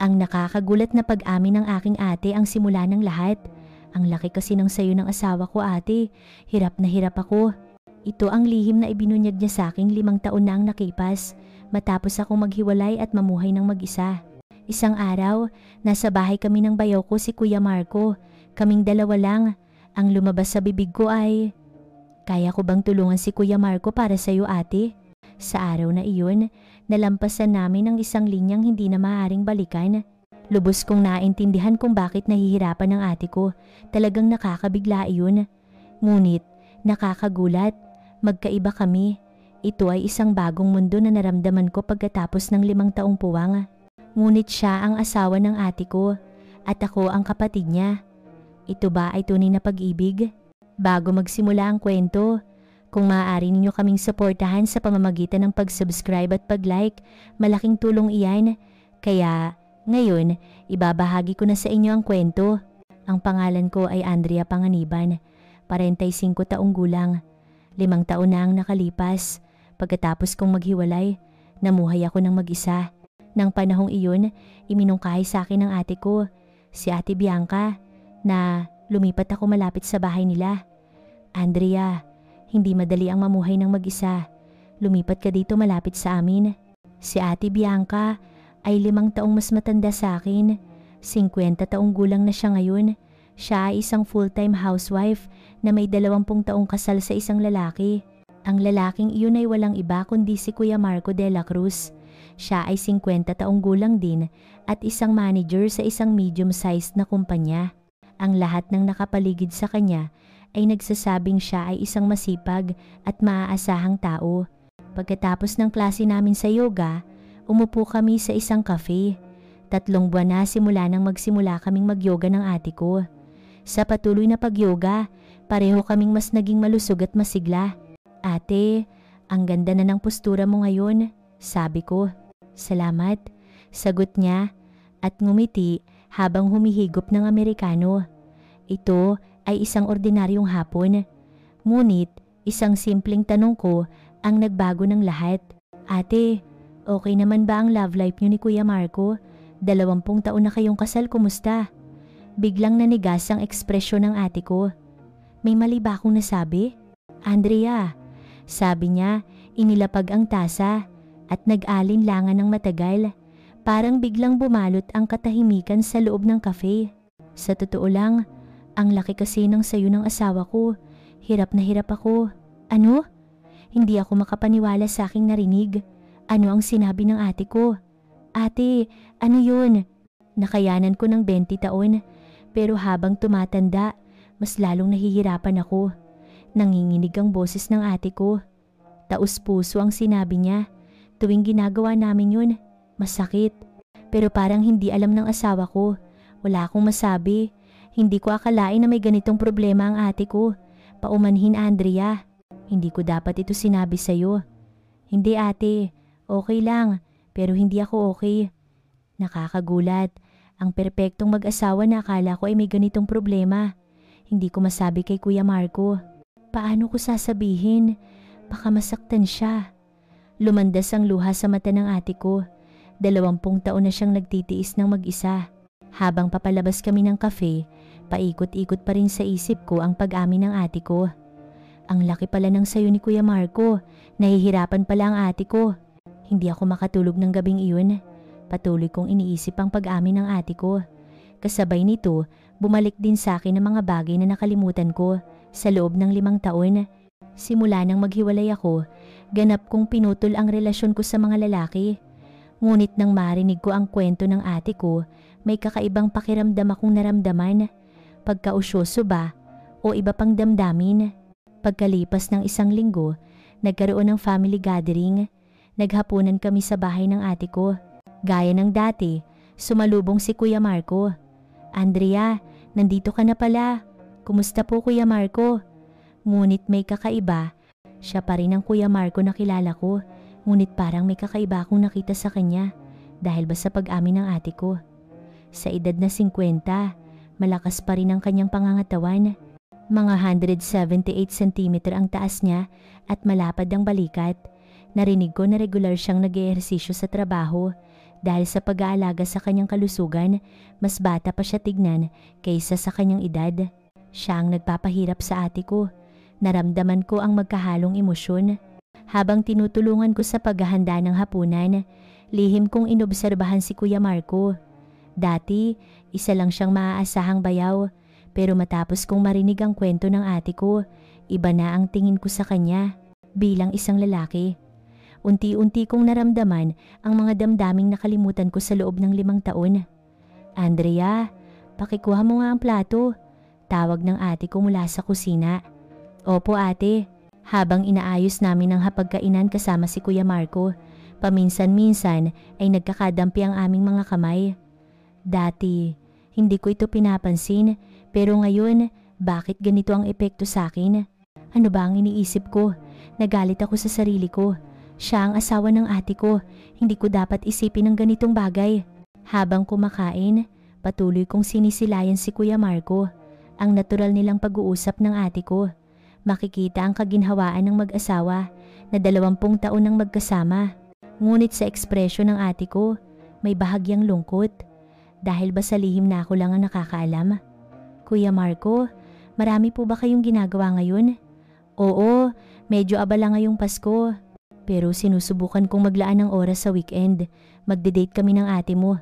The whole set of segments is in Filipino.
Ang nakakagulat na pag-amin ng aking ate ang simula ng lahat. Ang laki kasi ng sayo ng asawa ko, ate. Hirap na hirap ako. Ito ang lihim na ibinunyag niya sa aking 5 taon na ang nakipas matapos akong maghiwalay at mamuhay ng mag-isa. Isang araw, nasa bahay kami ng bayaw ko, si Kuya Marco. Kaming dalawa lang. Ang lumabas sa bibig ko ay, "Kaya ko bang tulungan si Kuya Marco para sa iyo, ate?" Sa araw na iyon, nalampasan namin ang isang linyang hindi na maaaring balikan. Lubos kong naintindihan kung bakit nahihirapan ang ate ko. Talagang nakakabigla iyon. Ngunit, nakakagulat. Magkaiba kami. Ito ay isang bagong mundo na naramdaman ko pagkatapos ng 5 taong puwang. Ngunit siya ang asawa ng ate ko at ako ang kapatid niya. Ito ba ay tunay na pag-ibig? Bago magsimula ang kwento, kung maaari ninyo kaming suportahan sa pamamagitan ng pag-subscribe at pag-like, malaking tulong iyan. Kaya, ngayon, ibabahagi ko na sa inyo ang kwento. Ang pangalan ko ay Andrea Panganiban, 45 taong gulang. 5 taon na ang nakalipas. Pagkatapos kong maghiwalay, namuhay ako ng mag-isa. Nang panahong iyon, iminungkahi sa akin ng ate ko, si Ate Bianca, na lumipat ako malapit sa bahay nila. "Andrea, hindi madali ang mamuhay ng mag-isa. Lumipat ka dito malapit sa amin." Si Ate Bianca ay 5 taong mas matanda sa akin. 50 taong gulang na siya ngayon. Siya ay isang full-time housewife na may 20 taong kasal sa isang lalaki. Ang lalaking iyon ay walang iba kundi si Kuya Marco de la Cruz. Siya ay 50 taong gulang din at isang manager sa isang medium-sized na kumpanya. Ang lahat ng nakapaligid sa kanya ay nagsasabing siya ay isang masipag at maaasahang tao. Pagkatapos ng klase namin sa yoga, umupo kami sa isang cafe. 3 buwan na simula nang magsimula kaming mag-yoga ng ate ko. Sa patuloy na pag-yoga, pareho kaming mas naging malusog at masigla. "Ate, ang ganda na ng postura mo ngayon," sabi ko. "Salamat," sagot niya at ngumiti habang humihigop ng Amerikano. Ito ay isang ordinaryong hapon. Ngunit isang simpleng tanong ko ang nagbago ng lahat. "Ate, okay naman ba ang love life niyo ni Kuya Marco? 20 taon na kayong kasal, kumusta?" Biglang nanigas ang ekspresyon ng ate ko. "May mali ba akong nasabi?" "Andrea," sabi niya, inilapag ang tasa at nag-alinlangan ng matagal. Parang biglang bumalot ang katahimikan sa loob ng cafe. "Sa totoo lang, ang laki kasi ng sayo ng asawa ko. Hirap na hirap ako." "Ano?" Hindi ako makapaniwala sa aking narinig. Ano ang sinabi ng ate ko? "Ate, ano yun?" Nakayanan ko ng 20 taon. Pero habang tumatanda, mas lalong nahihirapan ako. Nanginginig ang boses ng ate ko. Taus-puso ang sinabi niya. Tuwing ginagawa namin yun, masakit. Pero parang hindi alam ng asawa ko. Wala akong masabi. Hindi ko akalain na may ganitong problema ang ate ko. Paumanhin, Andrea. Hindi ko dapat ito sinabi sa'yo. "Hindi, ate. Okay lang. Pero hindi ako okay." Nakakagulat. Ang perpektong mag-asawa na akala ko ay may ganitong problema. Hindi ko masabi kay Kuya Marco. Paano ko sasabihin? Baka masaktan siya. Lumandas ang luha sa mata ng ate ko. 20 taon na siyang nagtitiis ng mag-isa. Habang papalabas kami ng cafe, paikot-ikot pa rin sa isip ko ang pag-amin ng ate ko. Ang laki pala ng sayo ni Kuya Marco. Nahihirapan pala ang ate ko. Hindi ako makatulog ng gabing iyon. Patuloy kong iniisip ang pag-amin ng ate ko. Kasabay nito, bumalik din sa akin ang mga bagay na nakalimutan ko sa loob ng 5 taon. Simula nang maghiwalay ako, ganap kong pinutol ang relasyon ko sa mga lalaki. Ngunit nang marinig ko ang kwento ng ate ko, may kakaibang pakiramdam akong naramdaman. Pagkausyoso ba o iba pang damdamin? Pagkalipas ng 1 linggo, nagkaroon ng family gathering. Naghapunan kami sa bahay ng ate ko. Gaya ng dati, sumalubong si Kuya Marco. "Andrea, nandito ka na pala. Kumusta po, Kuya Marco?" Ngunit may kakaiba. Siya pa rin ang Kuya Marco na kilala ko. Ngunit parang may kakaiba akong nakita sa kanya dahil ba sa pag-amin ng ate ko. Sa edad na 50, malakas pa rin ang kanyang pangangatawan. Mga 178 cm ang taas niya at malapad ang balikat. Narinig ko na regular siyang nag-ehersisyo sa trabaho. Dahil sa pag-aalaga sa kanyang kalusugan, mas bata pa siya tignan kaysa sa kanyang edad. Siya ang nagpapahirap sa ate ko. Naramdaman ko ang magkahalong emosyon. Habang tinutulungan ko sa paghahanda ng hapunan, lihim kong inobserbahan si Kuya Marco. Dati, isa lang siyang maaasahang bayaw, pero matapos kong marinig ang kwento ng ate ko, iba na ang tingin ko sa kanya bilang isang lalaki. Unti-unti kong naramdaman ang mga damdaming nakalimutan ko sa loob ng 5 taon. Andrea, pakikuha mo nga ang plato. Tawag ng ate ko mula sa kusina. Opo ate. Habang inaayos namin ang hapagkainan kasama si Kuya Marco, paminsan-minsan ay nagkakadampi ang aming mga kamay. Dati, hindi ko ito pinapansin, pero ngayon, bakit ganito ang epekto sa akin? Ano ba ang iniisip ko? Nagalit ako sa sarili ko. Siya ang asawa ng ate ko, hindi ko dapat isipin ng ganitong bagay. Habang kumakain, patuloy kong sinisilayan si Kuya Marco, ang natural nilang pag-uusap ng ate ko. Makikita ang kaginhawaan ng mag-asawa na 20 taon nang magkasama. Ngunit sa ekspresyon ng ate ko, may bahagyang lungkot. Dahil ba sa lihim na ako lang ang nakakaalam? Kuya Marco, marami po ba kayong ginagawa ngayon? Oo, medyo abala ngayong Pasko. Pero sinusubukan kong maglaan ng oras sa weekend. Magde-date kami ng ate mo.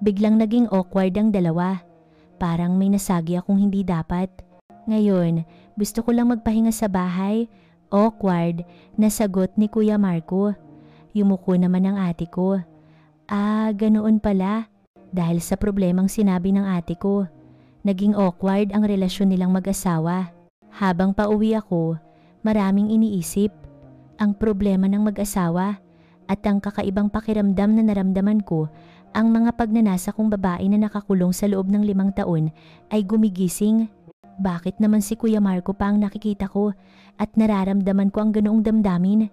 Biglang naging awkward ang dalawa. Parang may nasagi akong hindi dapat. Ngayon, gusto ko lang magpahinga sa bahay. Awkward, nasagot ni Kuya Marco. Yumuko naman ang ate ko. Ah, ganoon pala. Dahil sa problemang sinabi ng ate ko, naging awkward ang relasyon nilang mag-asawa. Habang pauwi ako, maraming iniisip. Ang problema ng mag-asawa at ang kakaibang pakiramdam na naramdaman ko, ang mga pagnanasa kong babae na nakakulong sa loob ng 5 taon ay gumigising. Bakit naman si Kuya Marco pa ang nakikita ko at nararamdaman ko ang ganoong damdamin?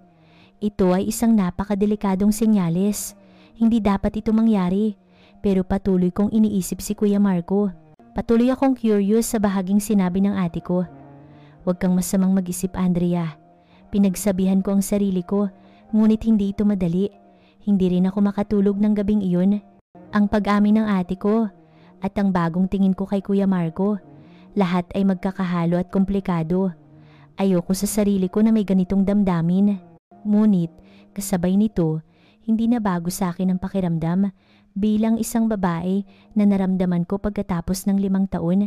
Ito ay isang napakadelikadong senyales. Hindi dapat ito mangyari, pero patuloy kong iniisip si Kuya Marco. Patuloy akong curious sa bahaging sinabi ng ate ko. Huwag kang masamang mag-isip, Andrea. Pinagsabihan ko ang sarili ko, ngunit hindi ito madali. Hindi rin ako makatulog ng gabing iyon. Ang pag-amin ng ate ko at ang bagong tingin ko kay Kuya Marco, lahat ay magkakahalo at komplikado. Ayoko sa sarili ko na may ganitong damdamin. Ngunit, kasabay nito, hindi na bago sa akin ang pakiramdam bilang isang babae na naramdaman ko pagkatapos ng 5 taon.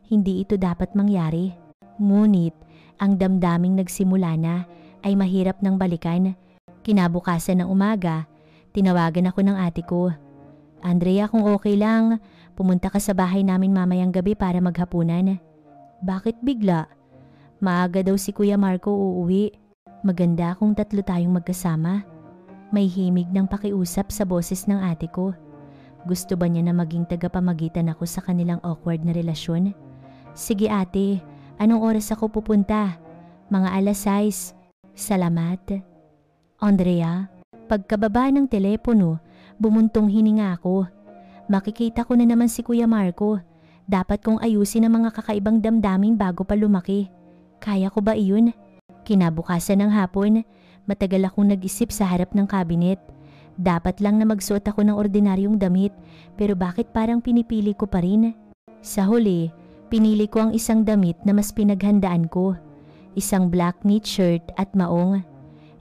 Hindi ito dapat mangyari. Ngunit, ang damdaming nagsimula na ay mahirap nang balikan. Kinabukasan ng umaga, tinawagan ako ng ate ko. Andrea, kung okay lang, pumunta ka sa bahay namin mamayang gabi para maghapunan. Bakit bigla? Maaga daw si Kuya Marco uuwi. Maganda kung 3 tayong magkasama. May himig ng pakiusap sa boses ng ate ko. Gusto ba niya na maging tagapamagitan ako sa kanilang awkward na relasyon? Sige ate, anong oras ako pupunta? Mga 6:00. Salamat. Andrea, pagkababa ng telepono, bumuntong hininga ako. Makikita ko na naman si Kuya Marco. Dapat kong ayusin ang mga kakaibang damdamin bago pa lumaki. Kaya ko ba iyon? Kinabukasan ng hapon, matagal akong nag-isip sa harap ng kabinet. Dapat lang na magsuot ako ng ordinaryong damit, pero bakit parang pinipili ko pa rin? Sa huli, pinili ko ang isang damit na mas pinaghandaan ko. Isang black knit shirt at maong.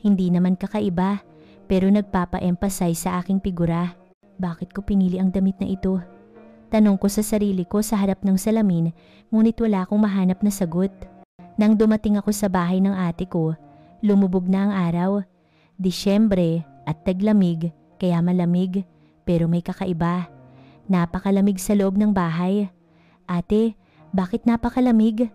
Hindi naman kakaiba, pero nagpapa-emphasize sa aking figura. Bakit ko pinili ang damit na ito? Tanong ko sa sarili ko sa harap ng salamin, ngunit wala akong mahanap na sagot. Nang dumating ako sa bahay ng ate ko, lumubog na ang araw. Disyembre at taglamig, kaya malamig, pero may kakaiba. Napakalamig sa loob ng bahay. Ate, bakit napakalamig?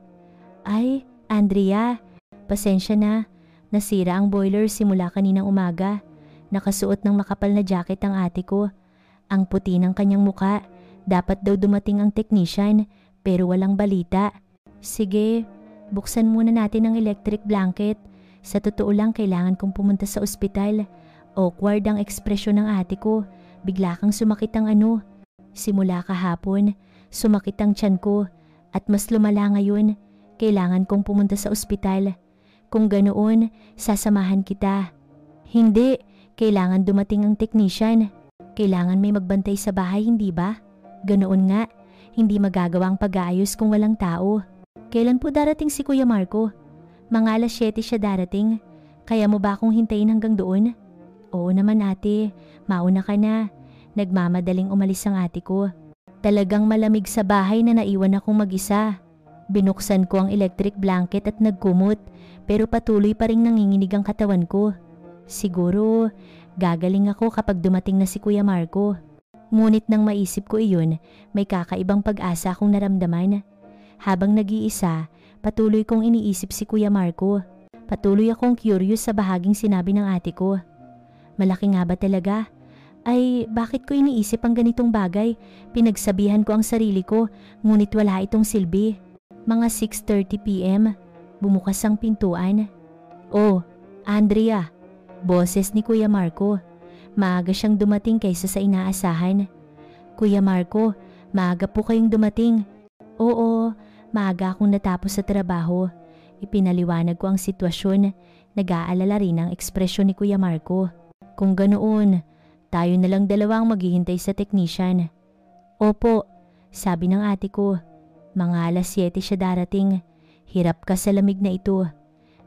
Ay, Andrea, pasensya na. Nasira ang boiler simula kaninang umaga. Nakasuot ng makapal na jacket ang ate ko. Ang puti ng kanyang muka. Dapat daw dumating ang technician, pero walang balita. Sige, buksan muna natin ang electric blanket. Sa totoo lang, kailangan kong pumunta sa ospital. Awkward ang ekspresyon ng ate ko. Bigla kang sumakit ang ano. Simula kahapon, sumakit ang tiyan ko. At mas lumala ngayon. Kailangan kong pumunta sa ospital. Kung ganoon, sasamahan kita. Hindi, kailangan dumating ang technician. Kailangan may magbantay sa bahay, hindi ba? Ganoon nga, hindi magagawa ang pag-aayos kung walang tao. Kailan po darating si Kuya Marco? Mga alas 7 siya darating. Kaya mo ba akong hintayin hanggang doon? Oo naman ate, mauna ka na. Nagmamadaling umalis ang ate ko. Talagang malamig sa bahay na naiwan akong mag-isa. Binuksan ko ang electric blanket at nagkumot pero patuloy pa rin nanginginig ang katawan ko. Siguro, gagaling ako kapag dumating na si Kuya Marco. Ngunit nang maisip ko iyon, may kakaibang pag-asa akong naramdaman. Habang nag-iisa, patuloy kong iniisip si Kuya Marco. Patuloy akong curious sa bahaging sinabi ng ate ko. Malaki nga ba talaga? Ay, bakit ko iniisip ang ganitong bagay? Pinagsabihan ko ang sarili ko, ngunit wala itong silbi. Mga 6:30 p.m., bumukas ang pintuan. Oh, Andrea, boses ni Kuya Marco. Maaga siyang dumating kaysa sa inaasahan. Kuya Marco, maaga po kayong dumating. Oo, maaga akong natapos sa trabaho. Ipinaliwanag ko ang sitwasyon. Nag-aalala rin ang ekspresyon ni Kuya Marco. Kung ganoon, tayo na lang dalawang maghihintay sa technician. Opo, sabi ng ate ko. Mga alas 7 siya darating. Hirap ka sa lamig na ito,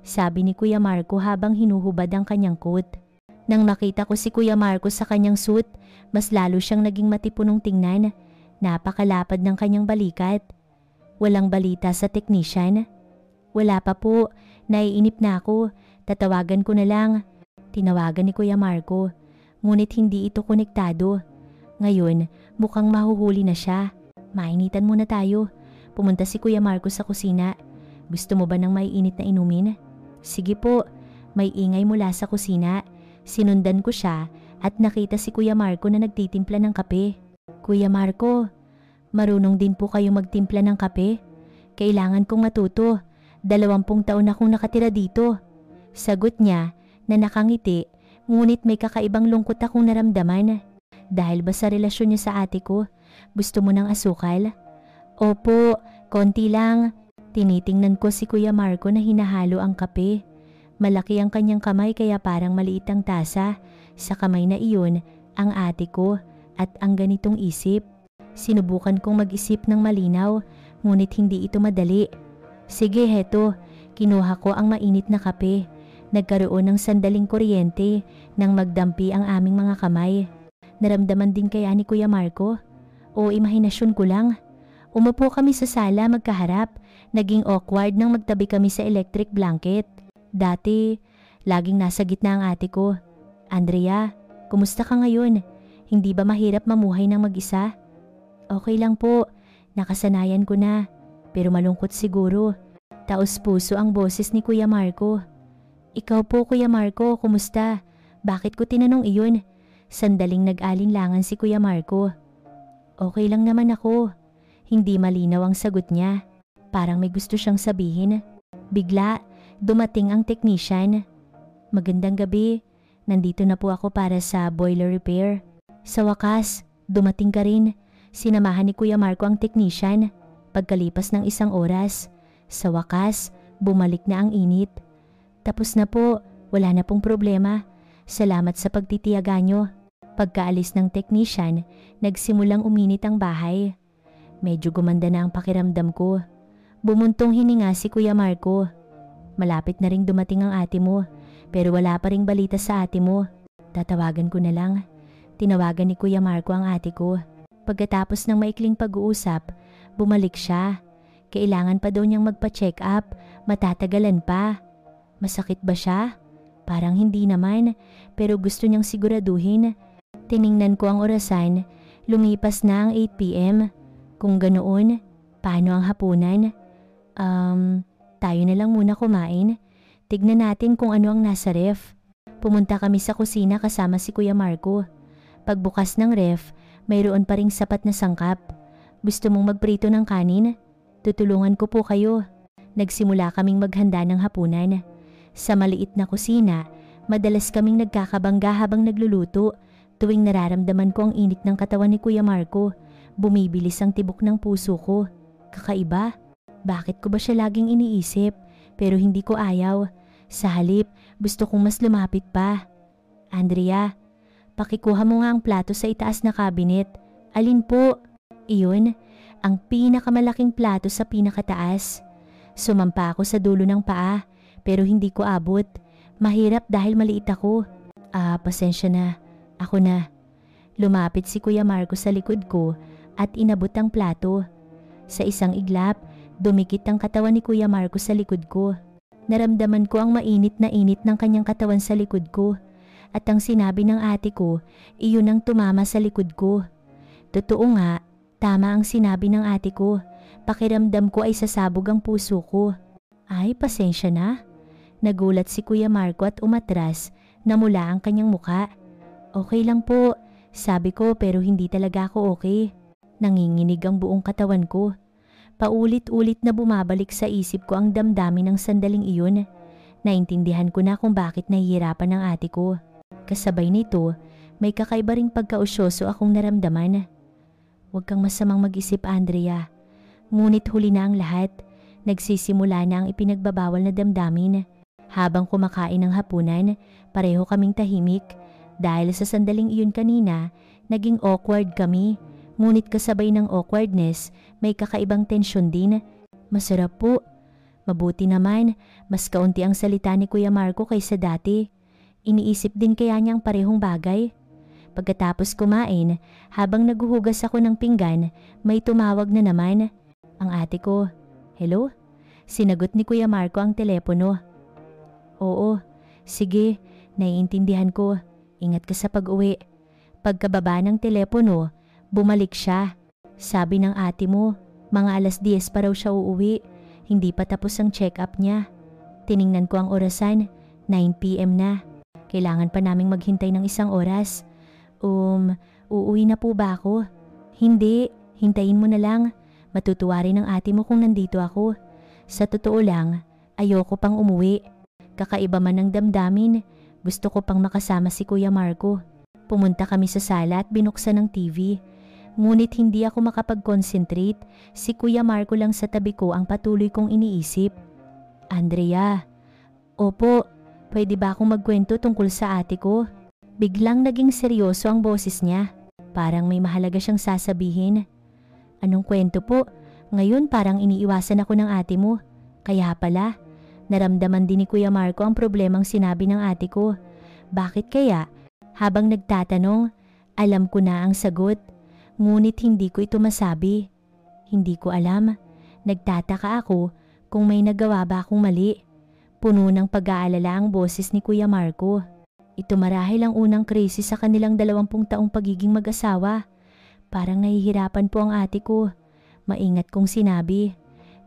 sabi ni Kuya Marco habang hinuhubad ang kanyang coat. Nang makita ko si Kuya Marco sa kanyang suit, mas lalo siyang naging matipunong tingnan. Napakalapad ng kanyang balikat. Walang balita sa technician? Wala pa po, naiinip na ako. Tatawagan ko na lang. Tinawagan ni Kuya Marco, ngunit hindi ito konektado. Ngayon, mukhang mahuhuli na siya. Mainitan muna tayo. Pumunta si Kuya Marco sa kusina. Gusto mo ba ng maiinit na inumin? Sige po, may ingay mula sa kusina. Sinundan ko siya at nakita si Kuya Marco na nagtitimpla ng kape. Kuya Marco, marunong din po kayo magtimpla ng kape? Kailangan kong matuto. 20 taon akong nakatira dito. Sagot niya na nakangiti, ngunit may kakaibang lungkot akong naramdaman. Dahil ba sa relasyon niya sa ate ko? Gusto mo ng asukal? Opo, konti lang. Tinitingnan ko si Kuya Marco na hinahalo ang kape. Malaki ang kanyang kamay kaya parang maliit ang tasa. Sa kamay na iyon, ang ate ko at ang ganitong isip. Sinubukan kong mag-isip ng malinaw, ngunit hindi ito madali. Sige, heto. Kinuha ko ang mainit na kape. Nagkaroon ng sandaling kuryente nang magdampi ang aming mga kamay. Naramdaman din kaya ni Kuya Marco? O imahinasyon ko lang? Umupo kami sa sala magkaharap. Naging awkward nang magtabi kami sa electric blanket. Dati, laging nasa gitna ang ate ko. Andrea, kumusta ka ngayon? Hindi ba mahirap mamuhay ng mag-isa? Okay lang po, nakasanayan ko na. Pero malungkot siguro. Taos-puso ang boses ni Kuya Marco. Ikaw po, Kuya Marco, kumusta? Bakit ko tinanong iyon? Sandaling nag-alinlangan si Kuya Marco. Okay lang naman ako. Hindi malinaw ang sagot niya. Parang may gusto siyang sabihin. Bigla, dumating ang technician. Magandang gabi. Nandito na po ako para sa boiler repair. Sa wakas, dumating ka rin. Sinamahan ni Kuya Marco ang technician. Pagkalipas ng 1 oras, sa wakas, bumalik na ang init. Tapos na po, wala na pong problema. Salamat sa pagtitiyaga nyo. Pagkaalis ng technician, nagsimulang uminit ang bahay. Medyo gumanda na ang pakiramdam ko. Bumuntong hininga si Kuya Marco. Malapit na ring dumating ang ate mo, pero wala pa ring balita sa ate mo. Tatawagan ko na lang. Tinawagan ni Kuya Marco ang ate ko. Pagkatapos ng maikling pag-uusap, bumalik siya. Kailangan pa daw niyang magpa-check up, matatagalan pa. Masakit ba siya? Parang hindi naman, pero gusto niyang siguraduhin. Tiningnan ko ang orasan, lumipas na ang 8 p.m. Kung ganoon, paano ang hapunan? Tayo na lang muna kumain. Tignan natin kung ano ang nasa ref. Pumunta kami sa kusina kasama si Kuya Marco. Pagbukas ng ref, mayroon pa ring sapat na sangkap. Gusto mong magprito ng kanin? Tutulungan ko po kayo. Nagsimula kaming maghanda ng hapunan. Sa maliit na kusina, madalas kaming nagkakabangga habang nagluluto. Tuwing nararamdaman ko ang init ng katawan ni Kuya Marco, bumibilis ang tibok ng puso ko. Kakaiba? Bakit ko ba siya laging iniisip? Pero hindi ko ayaw. Sa halip, gusto kong mas lumapit pa. Andrea, Pakikuha mo nga ang plato sa itaas na cabinet. Alin po? Iyon, ang pinakamalaking plato sa pinakataas. Sumampa ako sa dulo ng paa pero hindi ko abot. Mahirap dahil maliit ako. Pasensya na. Ako na. Lumapit si Kuya Marco sa likod ko at inabot ang plato. Sa isang iglap, dumikit ang katawan ni Kuya Marco sa likod ko. Naramdaman ko ang mainit na init ng kanyang katawan sa likod ko. At ang sinabi ng ate ko, iyon ang tumama sa likod ko. Totoo nga, tama ang sinabi ng ate ko. Pakiramdam ko ay sasabog ang puso ko. Ay, pasensya na. Nagulat si Kuya Marco at umatras na mula ang kanyang muka. Okay lang po, sabi ko pero hindi talaga ako okay. Nanginginig ang buong katawan ko. Paulit-ulit na bumabalik sa isip ko ang damdamin ng sandaling iyon. Naintindihan ko na kung bakit nahihirapan ang ate ko. Kasabay nito, may kakaiba ring pagkausyoso akong naramdaman. Huwag kang masamang mag-isip, Andrea. Ngunit huli na ang lahat. Nagsisimula na ang ipinagbabawal na damdamin. Habang kumakain ng hapunan, pareho kaming tahimik. Dahil sa sandaling iyon kanina, naging awkward kami. Ngunit kasabay ng awkwardness, may kakaibang tensyon din. Masarap po. Mabuti naman, mas kaunti ang salita ni Kuya Marco kaysa dati. Iniisip din kaya niyang parehong bagay. Pagkatapos kumain, habang naguhugas ako ng pinggan, may tumawag na naman. Ang ate ko. Hello? Sinagot ni Kuya Marco ang telepono. Oo, sige, naiintindihan ko. Ingat ka sa pag-uwi. Pagkababa ng telepono, bumalik siya. Sabi ng ate mo, mga 10:00 pa raw siya uuwi. Hindi pa tapos ang check-up niya. Tiningnan ko ang orasan, 9 PM na. Kailangan pa naming maghintay ng 1 oras. Uuwi na po ba ako? Hindi, hintayin mo na lang. Matutuwa rin ang ate mo kung nandito ako. Sa totoo lang, ayoko pang umuwi. Kakaiba man ang damdamin, gusto ko pang makasama si Kuya Marco. Pumunta kami sa sala at binuksan ng TV. Ngunit hindi ako makapag-concentrate, si Kuya Marco lang sa tabi ko ang patuloy kong iniisip. Andrea, opo, pwede ba akong magkwento tungkol sa ate ko? Biglang naging seryoso ang boses niya. Parang may mahalaga siyang sasabihin. Anong kwento po? Ngayon parang iniiwasan ako ng ate mo. Kaya pala, naramdaman din ni Kuya Marco ang problemang sinabi ng ate ko. Bakit kaya? Habang nagtatanong, alam ko na ang sagot. Ngunit hindi ko ito masabi. Hindi ko alam. Nagtataka ako kung may nagawa ba akong mali. Puno ng pag-aalala ang boses ni Kuya Marco. Ito marahil ang unang krisis sa kanilang 20 taong pagiging mag-asawa. Parang nahihirapan po ang ate ko. Maingat kong sinabi.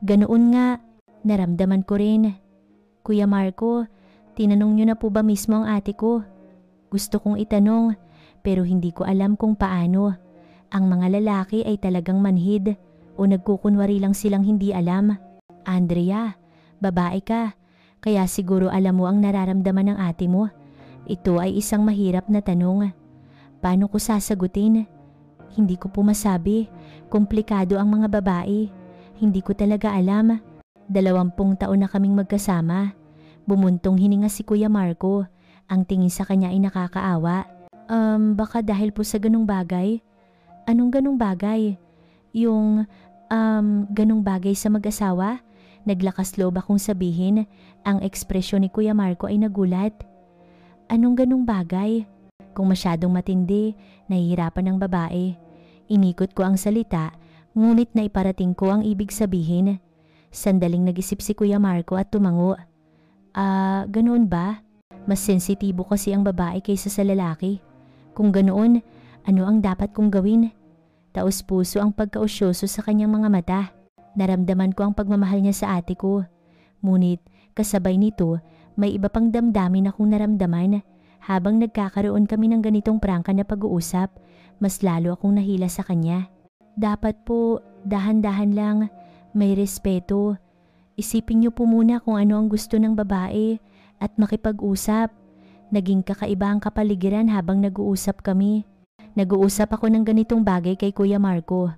Ganoon nga, naramdaman ko rin. Kuya Marco, tinanong niyo na po ba mismo ang ate ko? Gusto kong itanong, pero hindi ko alam kung paano. Ang mga lalaki ay talagang manhid o nagkukunwari lang silang hindi alam. Andrea, babae ka, kaya siguro alam mo ang nararamdaman ng ate mo. Ito ay isang mahirap na tanong. Paano ko sasagutin? Hindi ko po masabi. Komplikado ang mga babae. Hindi ko talaga alam. 20 taon na kaming magkasama. Bumuntong hininga si Kuya Marco. Ang tingin sa kanya ay nakakaawa. Baka dahil po sa ganung bagay. Anong ganung bagay? Yung, ganung bagay sa mag-asawa? Naglakas loob akong sabihin. Ang ekspresyon ni Kuya Marco ay nagulat. Anong ganung bagay? Kung masyadong matindi, nahihirapan ang babae. Inikot ko ang salita, ngunit naiparating ko ang ibig sabihin. Sandaling nag-isip si Kuya Marco at tumango. Ganoon ba? Mas sensitibo kasi ang babae kaysa sa lalaki. Kung ganoon, ano ang dapat kong gawin? Taos-puso ang pagkausyoso sa kanyang mga mata. Naramdaman ko ang pagmamahal niya sa ate ko. Ngunit, kasabay nito, may iba pang damdamin akong naramdaman. Habang nagkakaroon kami ng ganitong prangka na pag-uusap, mas lalo akong nahila sa kanya. Dapat po, dahan-dahan lang, may respeto. Isipin niyo po muna kung ano ang gusto ng babae at makipag-usap. Naging kakaiba ang kapaligiran habang nag-uusap kami. Nag-uusap ako ng ganitong bagay kay Kuya Marco.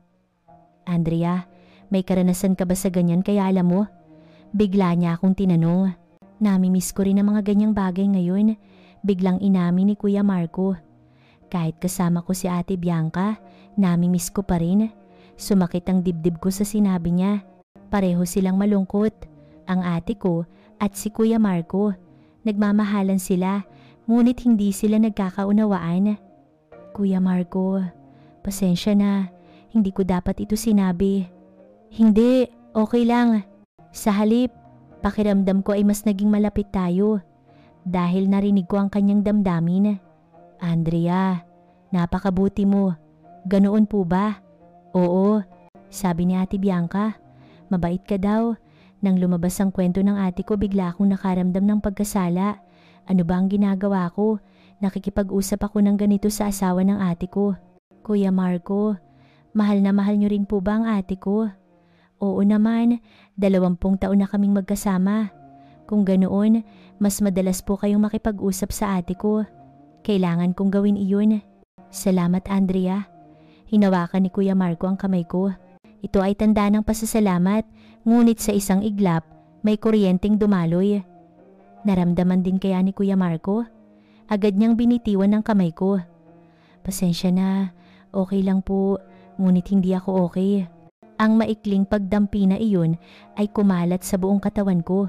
Andrea, may karanasan ka ba sa ganyan kaya alam mo? Bigla niya akong tinanong. Namimiss ko rin ang mga ganyang bagay ngayon. Biglang inamin ni Kuya Marco. Kahit kasama ko si Ate Bianca, nami-miss ko pa rin. Sumakit ang dibdib ko sa sinabi niya. Pareho silang malungkot. Ang ate ko at si Kuya Marco. Nagmamahalan sila, ngunit hindi sila nagkakaunawaan. Kuya Marco, pasensya na. Hindi ko dapat ito sinabi. Hindi, okay lang. Sa halip, pakiramdam ko ay mas naging malapit tayo. Dahil narinig ko ang kanyang damdamin. Andrea, napakabuti mo. Ganoon po ba? Oo, sabi ni Ate Bianca. Mabait ka daw. Nang lumabas ang kwento ng ate ko, bigla akong nakaramdam ng pagkasala. Ano ba ang ginagawa ko? Nakikipag-usap ako ng ganito sa asawa ng ate ko. Kuya Marco, mahal na mahal niyo rin po ba ang ate ko? Oo naman, 20 taon na kaming magkasama. Kung ganoon, mas madalas po kayong makipag-usap sa ate ko. Kailangan kong gawin iyon. Salamat, Andrea. Hinawakan ni Kuya Marco ang kamay ko. Ito ay tanda ng pasasalamat, ngunit sa isang iglap, may kuryenteng dumaloy. Naramdaman din kaya ni Kuya Marco? Agad niyang binitiwan ng kamay ko. Pasensya na, okay lang po, ngunit hindi ako okay. Ang maikling pagdampi na iyon ay kumalat sa buong katawan ko.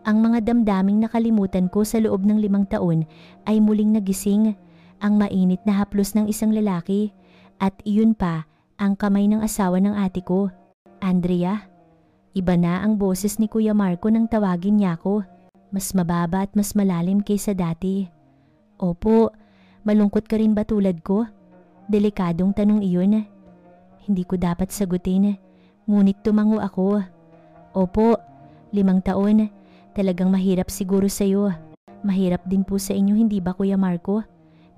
Ang mga damdaming nakalimutan ko sa loob ng 5 taon ay muling nagising. Ang mainit na haplos ng isang lalaki at iyon pa ang kamay ng asawa ng ate ko. Andrea, iba na ang boses ni Kuya Marco nang tawagin niya ako. Mas mababa at mas malalim kaysa dati. Opo, malungkot ka rin ba tulad ko? Delikadong tanong iyon. Hindi ko dapat sagutin, ngunit tumango ako. Opo, 5 taon. Talagang mahirap siguro sa'yo. Mahirap din po sa inyo, hindi ba Kuya Marco?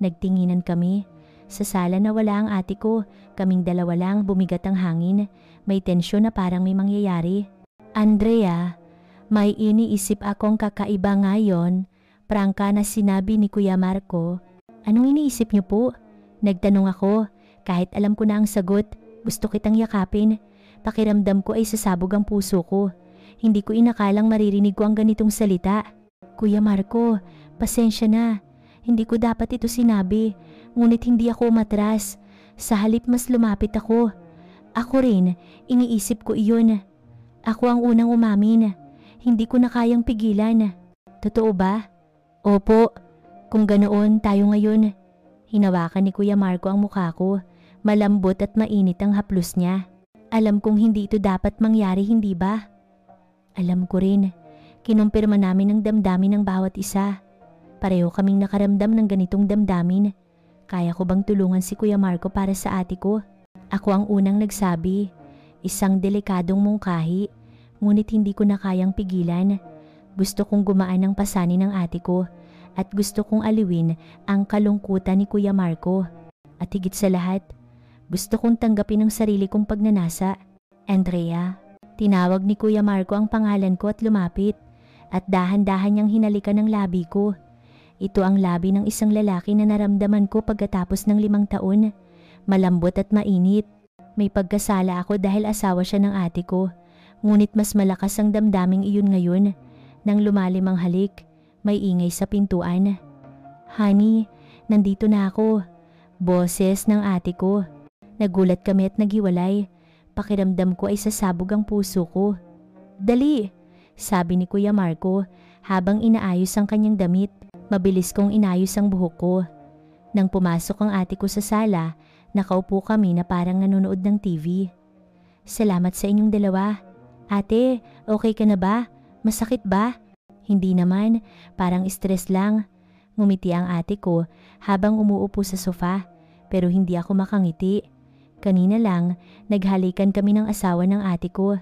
Nagtinginan kami. Sa sala na wala ang ate ko, kaming dalawa lang, bumigat ang hangin. May tensyon na parang may mangyayari. Andrea, may iniisip akong kakaiba ngayon. Prangka na sinabi ni Kuya Marco. Anong iniisip niyo po? Nagtanong ako. Kahit alam ko na ang sagot, gusto kitang yakapin. Pakiramdam ko ay sasabog ang puso ko. Hindi ko inakalang maririnig ko ang ganitong salita. Kuya Marco, pasensya na. Hindi ko dapat ito sinabi, ngunit hindi ako umatras. Sa halip mas lumapit ako. Ako rin, iniisip ko iyon. Ako ang unang umamin. Hindi ko na kayang pigilan. Totoo ba? Opo, kung ganoon tayo ngayon. Hinawakan ni Kuya Marco ang mukha ko. Malambot at mainit ang haplos niya. Alam kong hindi ito dapat mangyari, hindi ba? Alam ko rin. Kinumpirma namin ang damdamin ng bawat isa. Pareho kaming nakaramdam ng ganitong damdamin. Kaya ko bang tulungan si Kuya Marco para sa ate ko? Ako ang unang nagsabi. Isang delikadong mungkahi, ngunit hindi ko na kayang pigilan. Gusto kong gumaan ang pasanin ng ate ko at gusto kong aliwin ang kalungkutan ni Kuya Marco. At higit sa lahat, gusto kong tanggapin ang sarili kong pagnanasa. Andrea. Tinawag ni Kuya Marco ang pangalan ko at lumapit at dahan-dahan niyang hinalikan ang labi ko. Ito ang labi ng isang lalaki na naramdaman ko pagkatapos ng 5 taon. Malambot at mainit. May pagkasala ako dahil asawa siya ng ate ko. Ngunit mas malakas ang damdaming iyon ngayon. Nang lumalim ang halik, may ingay sa pintuan. Honey, nandito na ako. Boses ng ate ko. Nagulat kami at naghiwalay. Pakiramdam ko ay sasabog ang puso ko. Dali, sabi ni Kuya Marco habang inaayos ang kanyang damit. Mabilis kong inayos ang buhok ko. Nang pumasok ang ate ko sa sala, nakaupo kami na parang nanonood ng TV. Salamat sa inyong dalawa. Ate, okay ka na ba? Masakit ba? Hindi naman, parang stress lang. Ngumiti ang ate ko habang umuupo sa sofa, pero hindi ako makangiti. Kanina lang, naghalikan kami ng asawa ng ate ko.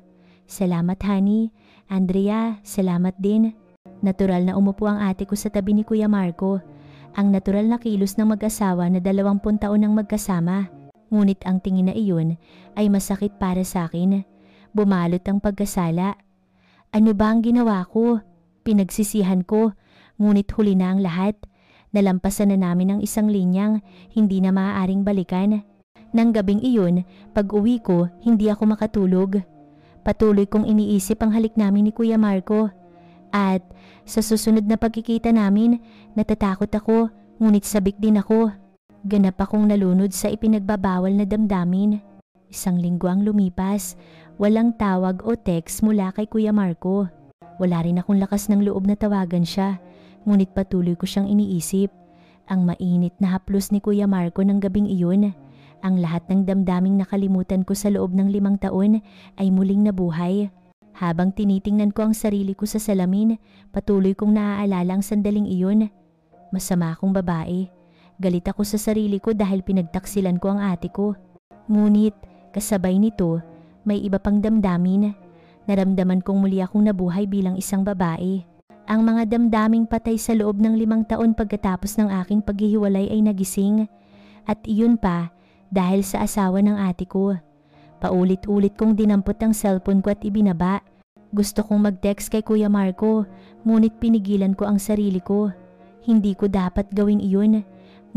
Salamat honey. Andrea, salamat din. Natural na umupo ang ate ko sa tabi ni Kuya Marco. Ang natural na kilos ng mag-asawa na 20 taon nang magkasama. Ngunit ang tingin na iyon ay masakit para sa akin. Bumalot ang pagkasala. Ano ba ang ginawa ko? Pinagsisihan ko, ngunit huli na ang lahat. Nalampasan na namin ang isang linyang hindi na maaaring balikan. Nang gabing iyon, pag-uwi ko, hindi ako makatulog. Patuloy kong iniisip ang halik namin ni Kuya Marco. At sa susunod na pagkikita namin, natatakot ako, ngunit sabik din ako. Ganap akong nalunod sa ipinagbabawal na damdamin. Isang linggo ang lumipas, walang tawag o text mula kay Kuya Marco. Wala rin akong lakas ng loob na tawagan siya, ngunit patuloy ko siyang iniisip. Ang mainit na haplos ni Kuya Marco ng gabing iyon. Ang lahat ng damdaming nakalimutan ko sa loob ng 5 taon ay muling nabuhay. Habang tinitingnan ko ang sarili ko sa salamin, patuloy kong naaalala ang sandaling iyon. Masama akong babae. Galit ako sa sarili ko dahil pinagtaksilan ko ang ate ko. Ngunit kasabay nito, may iba pang damdamin. Naramdaman kong muli akong nabuhay bilang isang babae. Ang mga damdaming patay sa loob ng 5 taon pagkatapos ng aking paghihiwalay ay nagising. At iyon pa dahil sa asawa ng ate ko. Paulit-ulit kong dinampot ang cellphone ko at ibinaba. Gusto kong mag-text kay Kuya Marco, ngunit pinigilan ko ang sarili ko. Hindi ko dapat gawing iyon.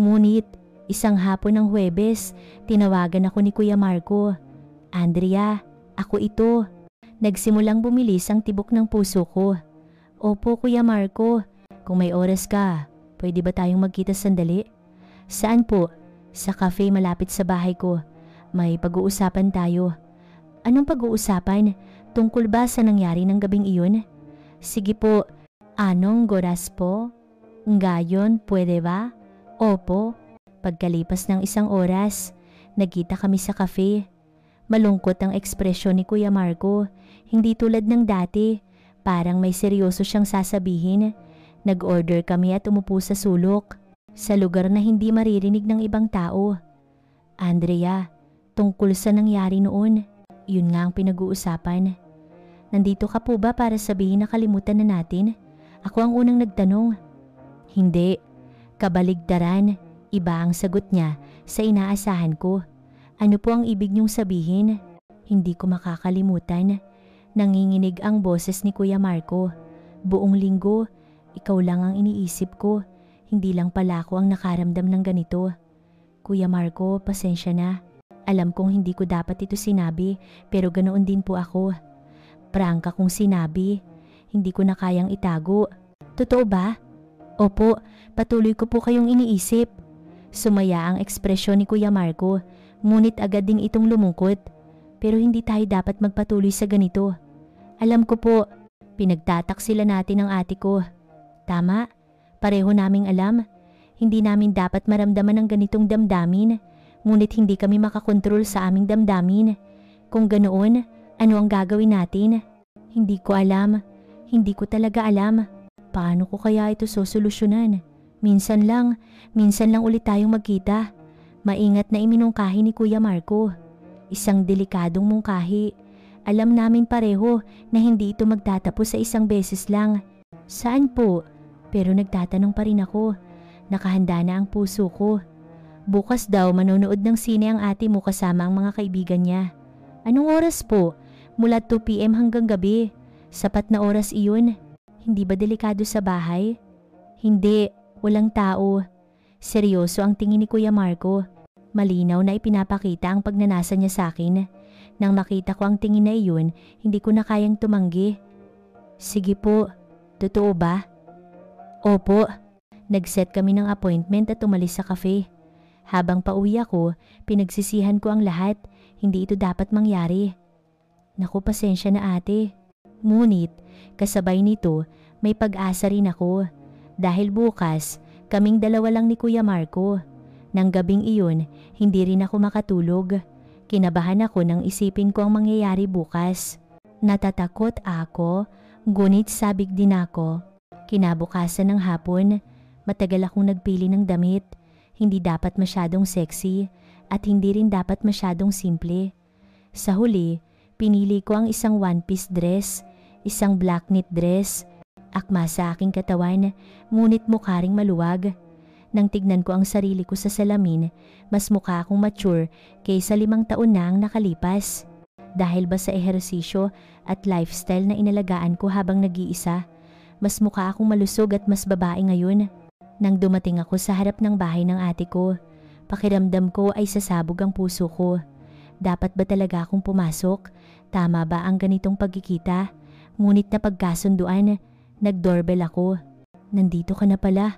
Ngunit isang hapon ng Huwebes, tinawagan ako ni Kuya Marco. Andrea, ako ito. Nagsimulang bumilis ang tibok ng puso ko. Opo, Kuya Marco. Kung may oras ka, pwede ba tayong magkita sandali? Saan po? Sa cafe malapit sa bahay ko. May pag-uusapan tayo. Anong pag-uusapan? Tungkol ba sa nangyari ng gabing iyon? Sige po. Anong oras po? Ngayon, pwede ba? Opo. Pagkalipas ng 1 oras, nagkita kami sa cafe. Malungkot ang ekspresyon ni Kuya Marco. Hindi tulad ng dati. Parang may seryoso siyang sasabihin. Nag-order kami at umupo sa sulok, sa lugar na hindi maririnig ng ibang tao. Andrea, tungkol sa nangyari noon, yun nga ang pinag-uusapan. Nandito ka po ba para sabihin na kalimutan na natin? Ako ang unang nagtanong. Hindi, kabaligtaran. Iba ang sagot niya sa inaasahan ko. Ano po ang ibig niyong sabihin? Hindi ko makakalimutan. Nanginginig ang boses ni Kuya Marco. Buong linggo, ikaw lang ang iniisip ko. Hindi lang pala ako ang nakaramdam ng ganito. Kuya Marco, pasensya na. Alam kong hindi ko dapat ito sinabi, pero ganoon din po ako. Prangka kong sinabi. Hindi ko na kayang itago. Totoo ba? Opo, patuloy ko po kayong iniisip. Sumaya ang ekspresyon ni Kuya Marco, ngunit agad ding itong lumungkot. Pero hindi tayo dapat magpatuloy sa ganito. Alam ko po, pinagtataksila natin ang ate ko. Tama, pareho naming alam. Hindi namin dapat maramdaman ang ganitong damdamin, ngunit hindi kami makakontrol sa aming damdamin. Kung ganoon, ano ang gagawin natin? Hindi ko alam. Hindi ko talaga alam. Paano ko kaya ito sosolusyonan? Minsan lang ulit tayong magkita. Maingat na iminungkahi ni Kuya Marco. Isang delikadong mungkahi. Alam namin pareho na hindi ito magtatapos sa 1 beses lang. Saan po? Pero nagtatanong pa rin ako. Nakahanda na ang puso ko. Bukas daw manonood ng sine ang ate mo kasama ang mga kaibigan niya. Anong oras po? Mula 2 PM hanggang gabi. Sapat na oras iyon. Hindi ba delikado sa bahay? Hindi, walang tao. Seryoso ang tingin ni Kuya Marco. Malinaw na ipinapakita ang pagnanasa niya sa akin. Nang makita ko ang tingin na iyon, hindi ko na kayang tumanggi. Sige po, totoo ba? Opo. Nag-set kami ng appointment at umalis sa cafe. Habang pauwi ako, pinagsisihan ko ang lahat. Hindi ito dapat mangyari. Naku, pasensya na ate. Ngunit, kasabay nito, may pag-asa rin ako. Dahil bukas, kaming dalawa lang ni Kuya Marco. Nang gabing iyon, hindi rin ako makatulog. Kinabahan ako nang isipin ko ang mangyayari bukas. Natatakot ako, ngunit sabik din ako. Kinabukasan ng hapon, matagal akong nagpili ng damit. Hindi dapat masyadong sexy at hindi rin dapat masyadong simple. Sa huli, pinili ko ang isang one-piece dress, isang black knit dress. Akma sa aking katawan, ngunit mukha ring maluwag. Nang tignan ko ang sarili ko sa salamin, mas mukha akong mature kaysa 5 taon na ang nakalipas. Dahil ba sa ehersisyo at lifestyle na inalagaan ko habang nag-iisa, mas mukha akong malusog at mas babae ngayon. Nang dumating ako sa harap ng bahay ng ate ko, pakiramdam ko ay sasabog ang puso ko. Dapat ba talaga akong pumasok? Tama ba ang ganitong pagkikita? Ngunit na pagkasunduan, nag-doorbell ako. Nandito ka na pala.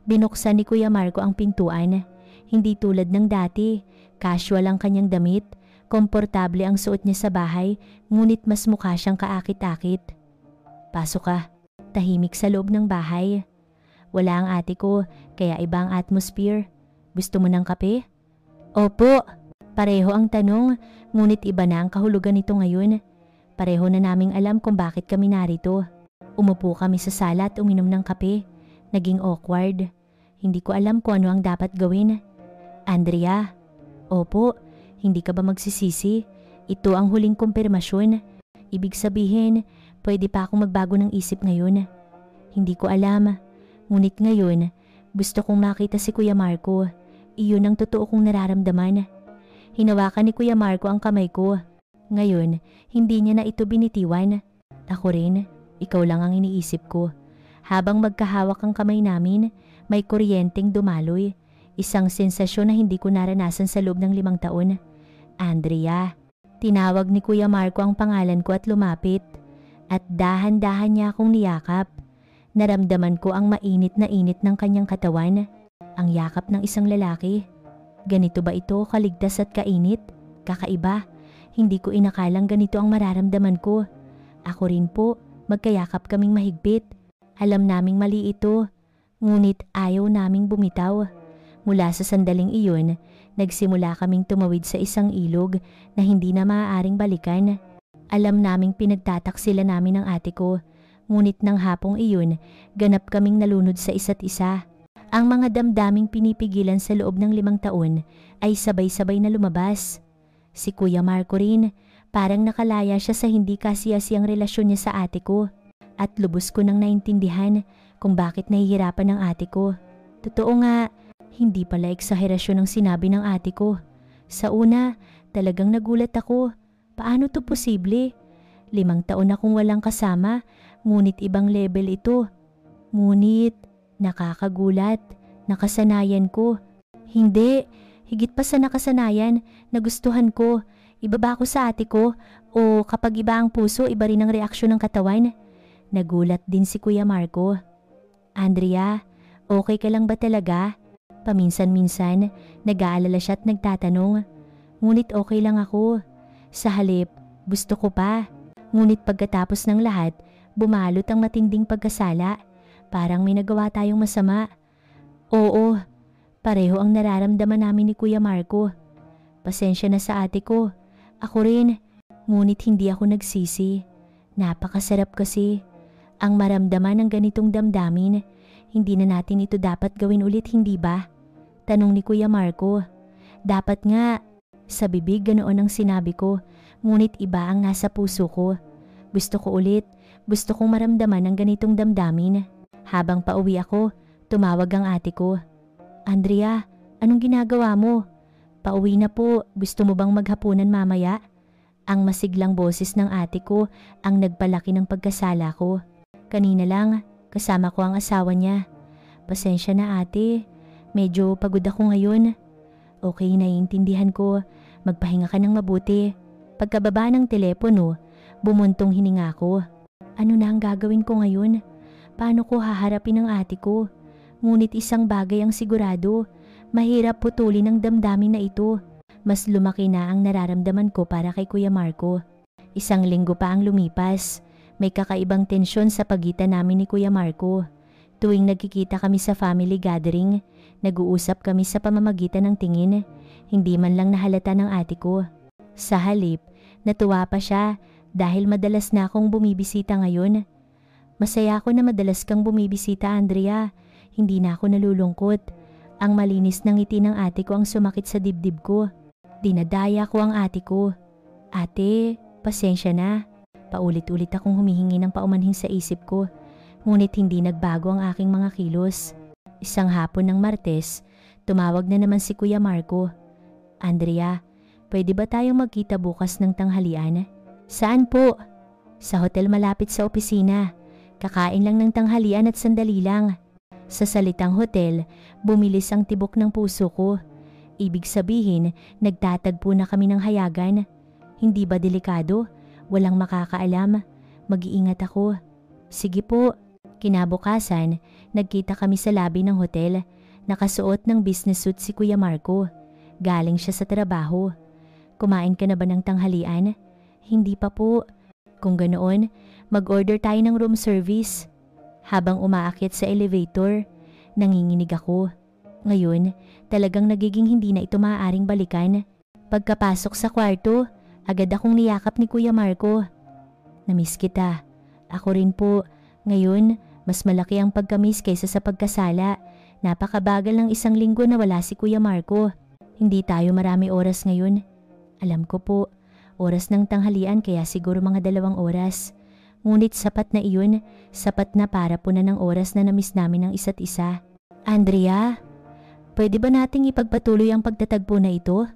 Binuksan ni Kuya Marco ang pintuan. Hindi tulad ng dati, casual ang kanyang damit, komportable ang suot niya sa bahay, ngunit mas mukha siyang kaakit-akit. Pasok ka, tahimik sa loob ng bahay. Wala ang ate ko, kaya iba ang atmosphere. Gusto mo ng kape? Opo, pareho ang tanong, ngunit iba na ang kahulugan nito ngayon. Pareho na naming alam kung bakit kami narito. Umupo kami sa sala at uminom ng kape. Naging awkward. Hindi ko alam kung ano ang dapat gawin. Andrea, opo, hindi ka ba magsisisi? Ito ang huling kumpirmasyon. Ibig sabihin, pwede pa akong magbago ng isip ngayon. Hindi ko alam. Ngunit ngayon, gusto kong makita si Kuya Marco. Iyon ang totoo kong nararamdaman. Hinawakan ni Kuya Marco ang kamay ko. Ngayon, hindi niya na ito binitiwan. Ako rin, ikaw lang ang iniisip ko. Habang magkahawak ang kamay namin, may kuryenteng dumaloy. Isang sensasyon na hindi ko naranasan sa loob ng 5 taon. Andrea. Tinawag ni Kuya Marco ang pangalan ko at lumapit. At dahan-dahan niya akong niyakap. Naramdaman ko ang mainit na init ng kanyang katawan. Ang yakap ng isang lalaki. Ganito ba ito kaligtas at kainit? Kakaiba. Hindi ko inakalang ganito ang mararamdaman ko. Ako rin po, magkayakap kaming mahigpit. Alam naming mali ito, ngunit ayaw naming bumitaw. Mula sa sandaling iyon, nagsimula kaming tumawid sa isang ilog na hindi na maaaring balikan. Alam naming pinagtataksila namin ng ate ko, ngunit ng hapong iyon, ganap kaming nalunod sa isa't isa. Ang mga damdaming pinipigilan sa loob ng 5 taon ay sabay-sabay na lumabas. Si Kuya Marco rin, parang nakalaya siya sa hindi kasiyasiyang relasyon niya sa ate ko. At lubos ko nang naintindihan kung bakit nahihirapan ng ate ko. Totoo nga, hindi pala eksaherasyon ang sinabi ng ate ko. Sa una, talagang nagulat ako. Paano to posible? 5 taon akong walang kasama, ngunit ibang level ito. Ngunit, nakakagulat, nakasanayan ko. Hindi, higit pa sa nakasanayan, nagustuhan ko. Iba ba ako sa ate ko? O kapag iba ang puso, iba rin ang reaksyon ng katawan? Nagulat din si Kuya Marco. Andrea, okay ka lang ba talaga? Paminsan-minsan, nag-aalala siya at nagtatanong. Ngunit okay lang ako. Sa halip, gusto ko pa. Ngunit pagkatapos ng lahat, bumalot ang matinding pagkasala. Parang may nagawa tayong masama. Oo, pareho ang nararamdaman namin ni Kuya Marco. Pasensya na sa ate ko. Ako rin, ngunit hindi ako nagsisi. Napakasarap kasi. Ang maramdaman ng ganitong damdamin, hindi na natin ito dapat gawin ulit, hindi ba? Tanong ni Kuya Marco. Dapat nga. Sa bibig ganoon ang sinabi ko, ngunit iba ang nasa puso ko. Gusto ko ulit, gusto kong maramdaman ang ganitong damdamin. Habang pauwi ako, tumawag ang ate ko. Andrea, anong ginagawa mo? Pauwi na po, gusto mo bang maghapunan mamaya? Ang masiglang boses ng ate ko ang nagpalaki ng pagkasala ko. Kanina lang, kasama ko ang asawa niya. Pasensya na ate, medyo pagod ako ngayon. Okay, naiintindihan ko, magpahinga ka ng mabuti. Pagkababa ng telepono, bumuntong hininga ko. Ano na ang gagawin ko ngayon? Paano ko haharapin ang ate ko? Ngunit isang bagay ang sigurado, mahirap putulin ang damdamin na ito. Mas lumaki na ang nararamdaman ko para kay Kuya Marco. 1 linggo pa ang lumipas. May kakaibang tensyon sa pagitan namin ni Kuya Marco. Tuwing nagkikita kami sa family gathering, nag-uusap kami sa pamamagitan ng tingin. Hindi man lang nahalata ng ate ko. Sa halip, natuwa pa siya dahil madalas na akong bumibisita ngayon. Masaya ako na madalas kang bumibisita, Andrea. Hindi na ako nalulungkot. Ang malinis ng ngiti ng ate ko ang sumakit sa dibdib ko. Dinadaya ko ang ate ko. Ate, pasensya na. Paulit-ulit akong humihingi ng paumanhin sa isip ko, ngunit hindi nagbago ang aking mga kilos. Isang hapon ng Martes, tumawag na naman si Kuya Marco. Andrea, pwede ba tayong magkita bukas ng tanghalian? Saan po? Sa hotel malapit sa opisina. Kakain lang ng tanghalian at sandali lang. Sa salitang hotel, bumilis ang tibok ng puso ko. Ibig sabihin, nagtatagpo na kami ng hayagan. Hindi ba delikado? Walang makakaalam. Mag-iingat ako. Sige po. Kinabukasan, nagkita kami sa labi ng hotel. Nakasuot ng business suit si Kuya Marco. Galing siya sa trabaho. Kumain ka na ba ng tanghalian? Hindi pa po. Kung ganoon, mag-order tayo ng room service. Habang umaakyat sa elevator, nanginginig ako. Ngayon, talagang nagiging hindi na ito maaaring balikan. Pagkapasok sa kwarto, agad akong niyakap ni Kuya Marco. Namiss kita. Ako rin po. Ngayon, mas malaki ang pagkamiss kaysa sa pagkasala. Napakabagal ng 1 linggo na wala si Kuya Marco. Hindi tayo marami oras ngayon. Alam ko po, oras ng tanghalian kaya siguro mga 2 oras. Ngunit sapat na iyon, sapat na para punan ng oras na namiss namin ang isa't isa. Andrea, pwede ba nating ipagpatuloy ang pagtatagpo na ito?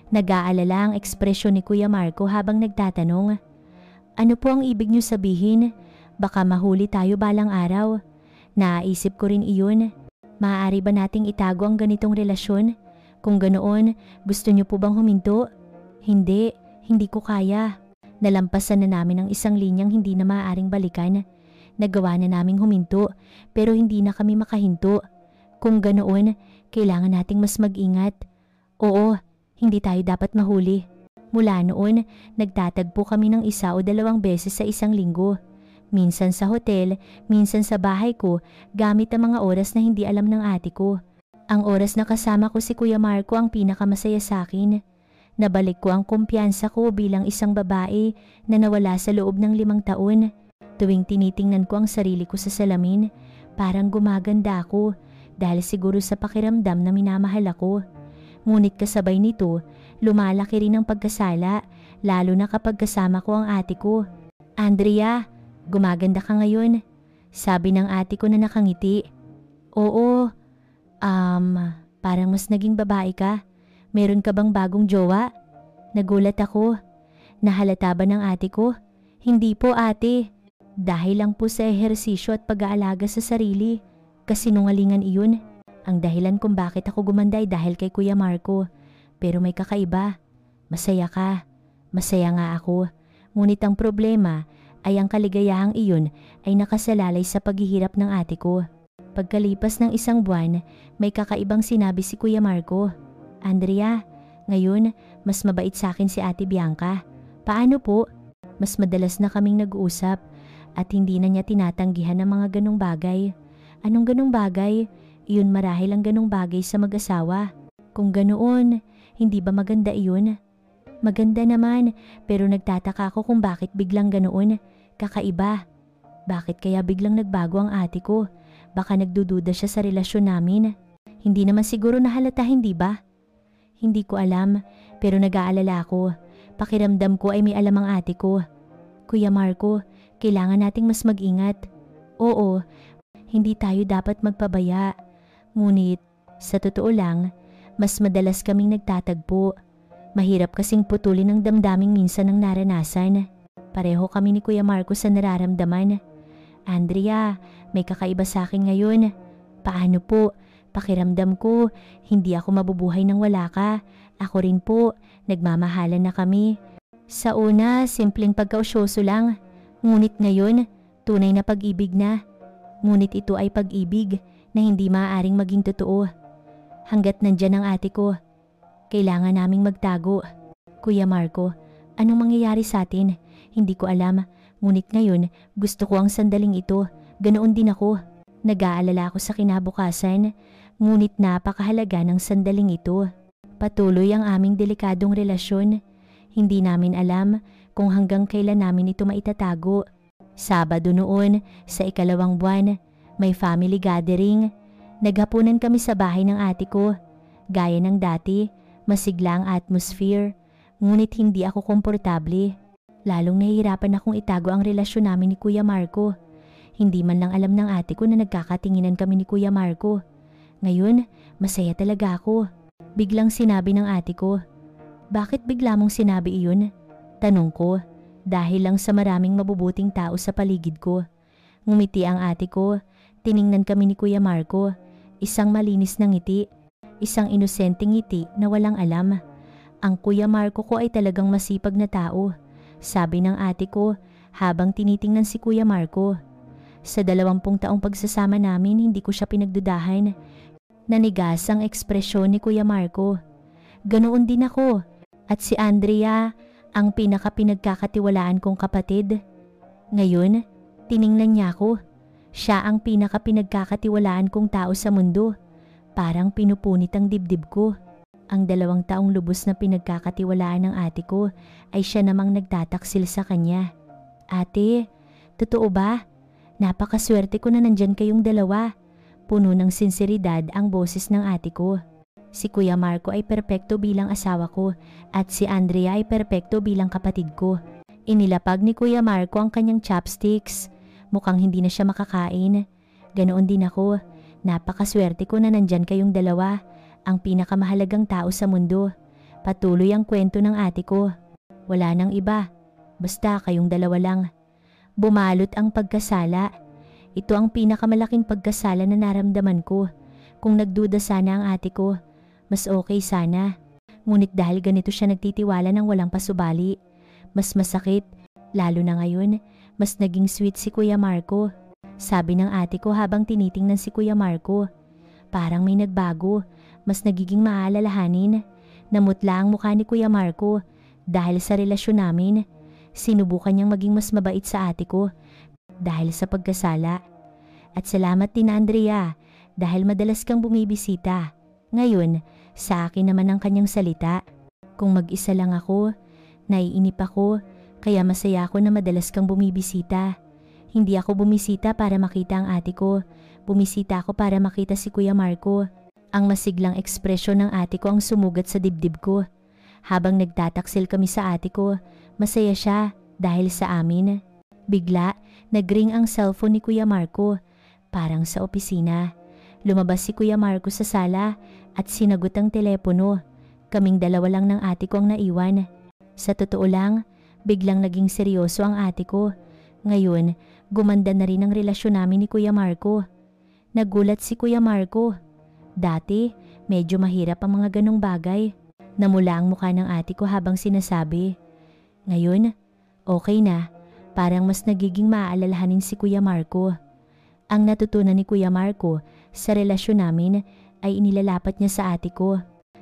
Nag-aalala ang ekspresyon ni Kuya Marco habang nagtatanong. Ano po ang ibig niyo sabihin? Baka mahuli tayo balang araw. Naisip ko rin iyon. Maaari ba nating itago ang ganitong relasyon? Kung ganoon, gusto niyo po bang huminto? Hindi ko kaya. Nalampasan na namin ang 1 linyang hindi na maaaring balikan. Nagawa na naming huminto pero hindi na kami makahinto. Kung ganoon, kailangan nating mas mag-ingat. Oo, hindi tayo dapat mahuli. Mula noon, nagtatagpo kami ng 1 o 2 beses sa 1 linggo. Minsan sa hotel, minsan sa bahay ko, gamit ang mga oras na hindi alam ng ate ko. Ang oras na kasama ko si Kuya Marco ang pinakamasaya sa akin. Nabalik ko ang kumpiyansa ko bilang isang babae na nawala sa loob ng 5 taon. Tuwing tinitingnan ko ang sarili ko sa salamin, parang gumaganda ako dahil siguro sa pakiramdam na minamahal ako. Ngunit kasabay nito, lumalaki rin ang pagkasala, lalo na kapag kasama ko ang ate ko. Andrea, gumaganda ka ngayon, sabi ng ate ko na nakangiti. Oo, parang mas naging babae ka. Meron ka bang bagong jowa? Nagulat ako. Nahalata ba ng ate ko? Hindi po ate. Dahil lang po sa ehersisyo at pag-aalaga sa sarili. Kasinungalingan iyon. Ang dahilan kung bakit ako gumanda ay dahil kay Kuya Marco. Pero may kakaiba. Masaya ka. Masaya nga ako. Ngunit ang problema ay ang kaligayahang iyon ay nakasalalay sa paghihirap ng ate ko. Pagkalipas ng 1 buwan, may kakaibang sinabi si Kuya Marco. Andrea, ngayon mas mabait sa akin si Ate Bianca. Paano po? Mas madalas na kaming nag-uusap at hindi na niya tinatanggihan ang mga ganong bagay. Anong ganong bagay? Iyon marahil ang ganong bagay sa mag-asawa. Kung ganoon, hindi ba maganda iyon? Maganda naman, pero nagtataka ako kung bakit biglang ganoon. Kakaiba. Bakit kaya biglang nagbago ang ate ko? Baka nagdududa siya sa relasyon namin. Hindi naman siguro nahalata, hindi ba? Hindi ko alam, pero nag-aalala ako. Pakiramdam ko ay may alam ang ate ko. Kuya Marco, kailangan nating mas mag-ingat. Oo, hindi tayo dapat magpabaya. Ngunit, sa totoo lang, mas madalas kaming nagtatagpo. Mahirap kasing putulin ang damdaming minsan ng naranasan. Pareho kami ni Kuya Marco sa nararamdaman. Andrea, may kakaiba sa akin ngayon. Paano po? Pakiramdam ko, hindi ako mabubuhay nang wala ka. Ako rin po, nagmamahalan na kami. Sa una, simpleng pagkausyoso lang. Ngunit ngayon, tunay na pag-ibig na. Ngunit ito ay pag-ibig na hindi maaaring maging totoo. Hanggat nandyan ang ate ko, kailangan naming magtago. Kuya Marco, anong mangyayari sa atin? Hindi ko alam. Ngunit ngayon, gusto ko ang sandaling ito. Ganoon din ako. Nag-aalala ako sa kinabukasan. Ngunit napakahalaga ng sandaling ito. Patuloy ang aming delikadong relasyon. Hindi namin alam kung hanggang kailan namin ito maitatago. Sabado noon, sa 2 buwan, may family gathering. Naghapunan kami sa bahay ng ate ko. Gaya ng dati, masigla ang atmosphere. Ngunit hindi ako komportable. Lalong nahihirapan akong itago ang relasyon namin ni Kuya Marco. Hindi man lang alam ng ate ko na nagkakatinginan kami ni Kuya Marco. Ngayon, masaya talaga ako. Biglang sinabi ng ate ko. Bakit bigla mong sinabi iyon? Tanong ko, dahil lang sa maraming mabubuting tao sa paligid ko. Ngumiti ang ate ko, tiningnan kami ni Kuya Marco. Isang malinis na ngiti, isang inosenteng ngiti na walang alam. Ang Kuya Marco ko ay talagang masipag na tao, sabi ng ate ko habang tinitingnan si Kuya Marco. Sa 20 taong pagsasama namin, hindi ko siya pinagdudahan. Nanigas ang ekspresyon ni Kuya Marco. Ganoon din ako. At si Andrea, ang pinaka-pinagkakatiwalaan kong kapatid. Ngayon, tiningnan niya ako. Siya ang pinaka-pinagkakatiwalaan kong tao sa mundo. Parang pinupunit ang dibdib ko. Ang 2 taong lubos na pinagkakatiwalaan ng ate ko ay siya namang nagtataksil sa kanya. Ate, totoo ba? Napakaswerte ko na nandyan kayong dalawa. Puno ng sinseridad ang boses ng ate ko. Si Kuya Marco ay perpekto bilang asawa ko at si Andrea ay perpekto bilang kapatid ko. Inilapag ni Kuya Marco ang kanyang chopsticks. Mukhang hindi na siya makakain. Ganoon din ako. Napakaswerte ko na nandyan kayong dalawa. Ang pinakamahalagang tao sa mundo. Patuloy ang kwento ng ate ko. Wala nang iba. Basta kayong dalawa lang. Bumalot ang pagkasala. Ito ang pinakamalaking pagkasala na naramdaman ko. Kung nagduda sana ang ate ko, mas okay sana. Ngunit dahil ganito siya nagtitiwala ng walang pasubali, mas masakit. Lalo na ngayon, mas naging sweet si Kuya Marco. Sabi ng ate ko habang tinitingnan si Kuya Marco. Parang may nagbago, mas nagiging maalalahanin. Namutla ang mukha ni Kuya Marco dahil sa relasyon namin. Sinubukan niyang maging mas mabait sa ate ko dahil sa pagkasala. At salamat din Andrea dahil madalas kang bumibisita. Ngayon, sa akin naman ang kanyang salita. Kung mag-isa lang ako, naiinip ako, kaya masaya ako na madalas kang bumibisita. Hindi ako bumisita para makita ang ate ko. Bumisita ako para makita si Kuya Marco. Ang masiglang ekspresyon ng ate ko ang sumugat sa dibdib ko. Habang nagtataksil kami sa ate ko, masaya siya dahil sa amin. Bigla, nagring ang cellphone ni Kuya Marco. Parang sa opisina. Lumabas si Kuya Marco sa sala at sinagot ang telepono. Kaming dalawa lang ng ate ko ang naiwan. Sa totoo lang, biglang naging seryoso ang ate ko. Ngayon, gumanda na rin ang relasyon namin ni Kuya Marco. Nagulat si Kuya Marco. Dati, medyo mahirap ang mga ganong bagay. Namula ang mukha ng ate ko habang sinasabi. Ngayon, okay na. Parang mas nagiging maaalalahanin si Kuya Marco. Ang natutunan ni Kuya Marco sa relasyon namin ay inilalapat niya sa ate ko.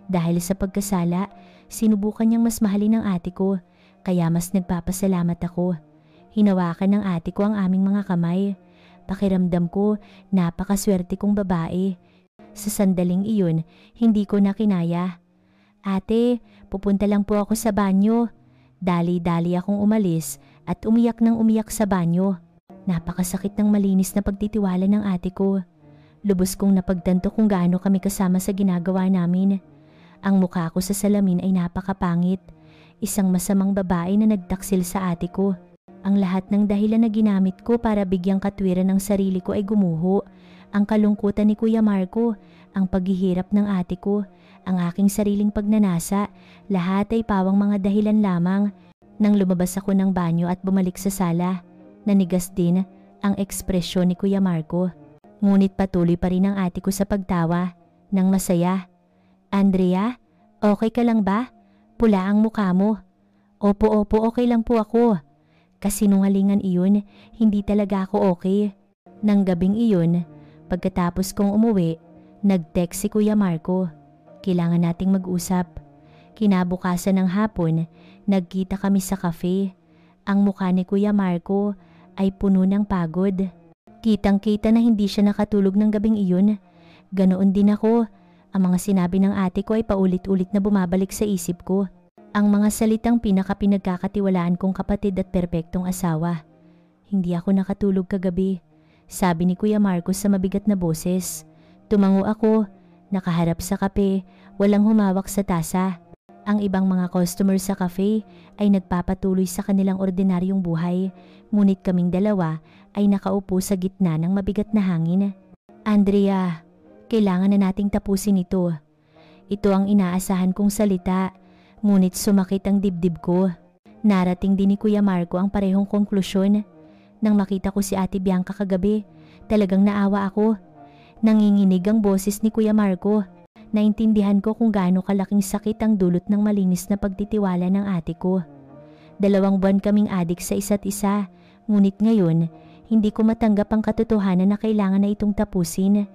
Dahil sa pagkasala, sinubukan niyang mas mahalin ang ate ko, kaya mas nagpapasalamat ako. Hinawakan ng ate ko ang aming mga kamay. Pakiramdam ko, napakaswerte kong babae. Sa sandaling iyon, hindi ko na kinaya. Ate, pupunta lang po ako sa banyo. Dali-dali akong umalis at umiyak ng umiyak sa banyo. Napakasakit ng malinis na pagtitiwala ng ate ko. Lubos kong napagtanto kung gaano kami kasama sa ginagawa namin. Ang mukha ko sa salamin ay napakapangit. Isang masamang babae na nagtaksil sa ate ko. Ang lahat ng dahilan na ginamit ko para bigyang katwiran ng sarili ko ay gumuho. Ang kalungkutan ni Kuya Marco, ang paghihirap ng ate ko, ang aking sariling pagnanasa, lahat ay pawang mga dahilan lamang. Nang lumabas ako ng banyo at bumalik sa sala, nanigas din ang ekspresyon ni Kuya Marco. Ngunit patuloy pa rin ang ate ko sa pagtawa, nang masaya. Andrea, okay ka lang ba? Pula ang mukha mo. Opo, okay lang po ako. Kasinungalingan iyon, hindi talaga ako okay. Nang gabing iyon, pagkatapos kong umuwi, nag-text si Kuya Marco. Kailangan nating mag-usap. Kinabukasan ng hapon, nagkita kami sa cafe. Ang mukha ni Kuya Marco ay puno ng pagod. Kitang-kita na hindi siya nakatulog ng gabing iyon. Ganoon din ako. Ang mga sinabi ng ate ko ay paulit-ulit na bumabalik sa isip ko. Ang mga salitang pinaka-pinagkakatiwalaan kong kapatid at perpektong asawa. Hindi ako nakatulog kagabi, sabi ni Kuya Marco sa mabigat na boses. Tumango ako, nakaharap sa kape, walang humawak sa tasa. Ang ibang mga customer sa cafe ay nagpapatuloy sa kanilang ordinaryong buhay, ngunit kaming dalawa ay nakaupo sa gitna ng mabigat na hangin. Andrea, kailangan na nating tapusin ito. Ito ang inaasahan kong salita, ngunit sumakit ang dibdib ko. Narating din ni Kuya Marco ang parehong konklusyon. Nang makita ko si Ate Bianca kagabi, talagang naawa ako. Nanginginig ang boses ni Kuya Marco. Naintindihan ko kung gaano kalaking sakit ang dulot ng malinis na pagtitiwala ng ate ko. 2 buwan kaming adik sa isa't isa, ngunit ngayon, hindi ko matanggap ang katotohanan na kailangan na itong tapusin.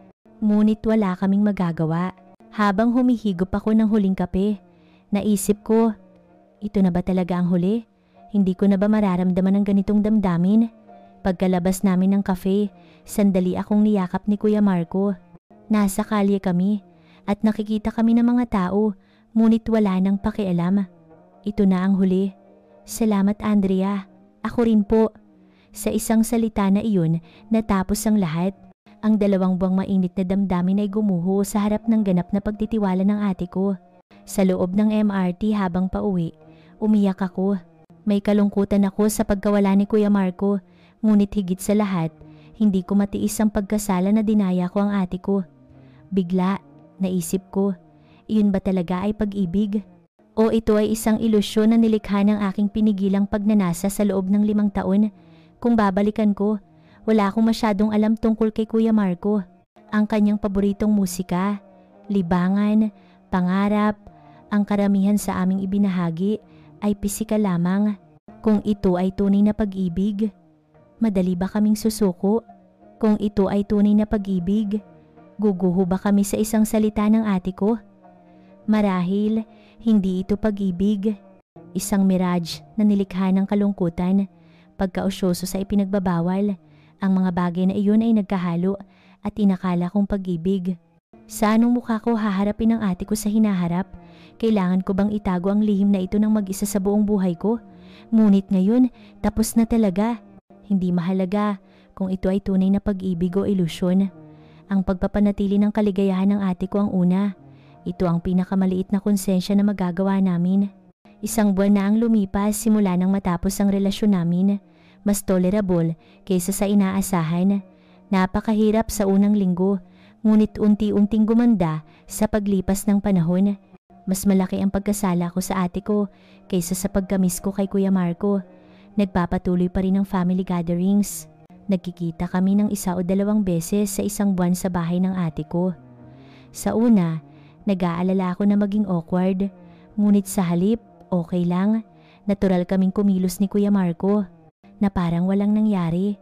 Ngunit wala kaming magagawa. Habang humihigop ako ng huling kape, naisip ko, ito na ba talaga ang huli? Hindi ko na ba mararamdaman ang ganitong damdamin? Pagkalabas namin ng kafe, sandali akong niyakap ni Kuya Marco. Nasa kalye kami at nakikita kami ng mga tao, ngunit wala nang pakialam. Ito na ang huli. Salamat Andrea. Ako rin po. Sa isang salita na iyon, natapos ang lahat. Ang 2 buwang mainit na damdamin ay gumuho sa harap ng ganap na pagtitiwala ng ate ko. Sa loob ng MRT habang pauwi, umiyak ako. May kalungkutan ako sa pagkawala ni Kuya Marco, ngunit higit sa lahat, hindi ko matiis ang pagkasala na dinaya ko ang ate ko. Bigla, naisip ko, iyon ba talaga ay pag-ibig? O ito ay isang ilusyon na nilikha ng aking pinigilang pagnanasa sa loob ng 5 taon? Kung babalikan ko, wala akong masyadong alam tungkol kay Kuya Marco. Ang kanyang paboritong musika, libangan, pangarap, ang karamihan sa aming ibinahagi ay pisikal lamang. Kung ito ay tunay na pag-ibig, madali ba kaming susuko? Kung ito ay tunay na pag-ibig, guguho ba kami sa isang salita ng ate ko? Marahil, hindi ito pag-ibig. Isang mirage na nilikha ng kalungkutan, pagkausyoso sa ipinagbabawal. Ang mga bagay na iyon ay nagkahalo at inakala kong pag-ibig. Sa anong mukha ko haharapin ang ate ko sa hinaharap? Kailangan ko bang itago ang lihim na ito ng mag-isa sa buong buhay ko? Ngunit ngayon, tapos na talaga. Hindi mahalaga kung ito ay tunay na pag-ibig o ilusyon. Ang pagpapanatili ng kaligayahan ng ate ko ang una. Ito ang pinakamaliit na konsensya na magagawa namin. 1 buwan na ang lumipas simula nang matapos ang relasyon namin. Mas tolerable kaysa sa inaasahan. Napakahirap sa unang linggo, ngunit unti-unting gumanda sa paglipas ng panahon. Mas malaki ang pagkasala ko sa ate ko kaysa sa pagkamis ko kay Kuya Marco. Nagpapatuloy pa rin ang family gatherings. Nagkikita kami ng 1 o 2 beses sa 1 buwan sa bahay ng ate ko. Sa una, nag-aalala ako na maging awkward, ngunit sa halip, okay lang. Natural kaming kumilos ni Kuya Marco na parang walang nangyari.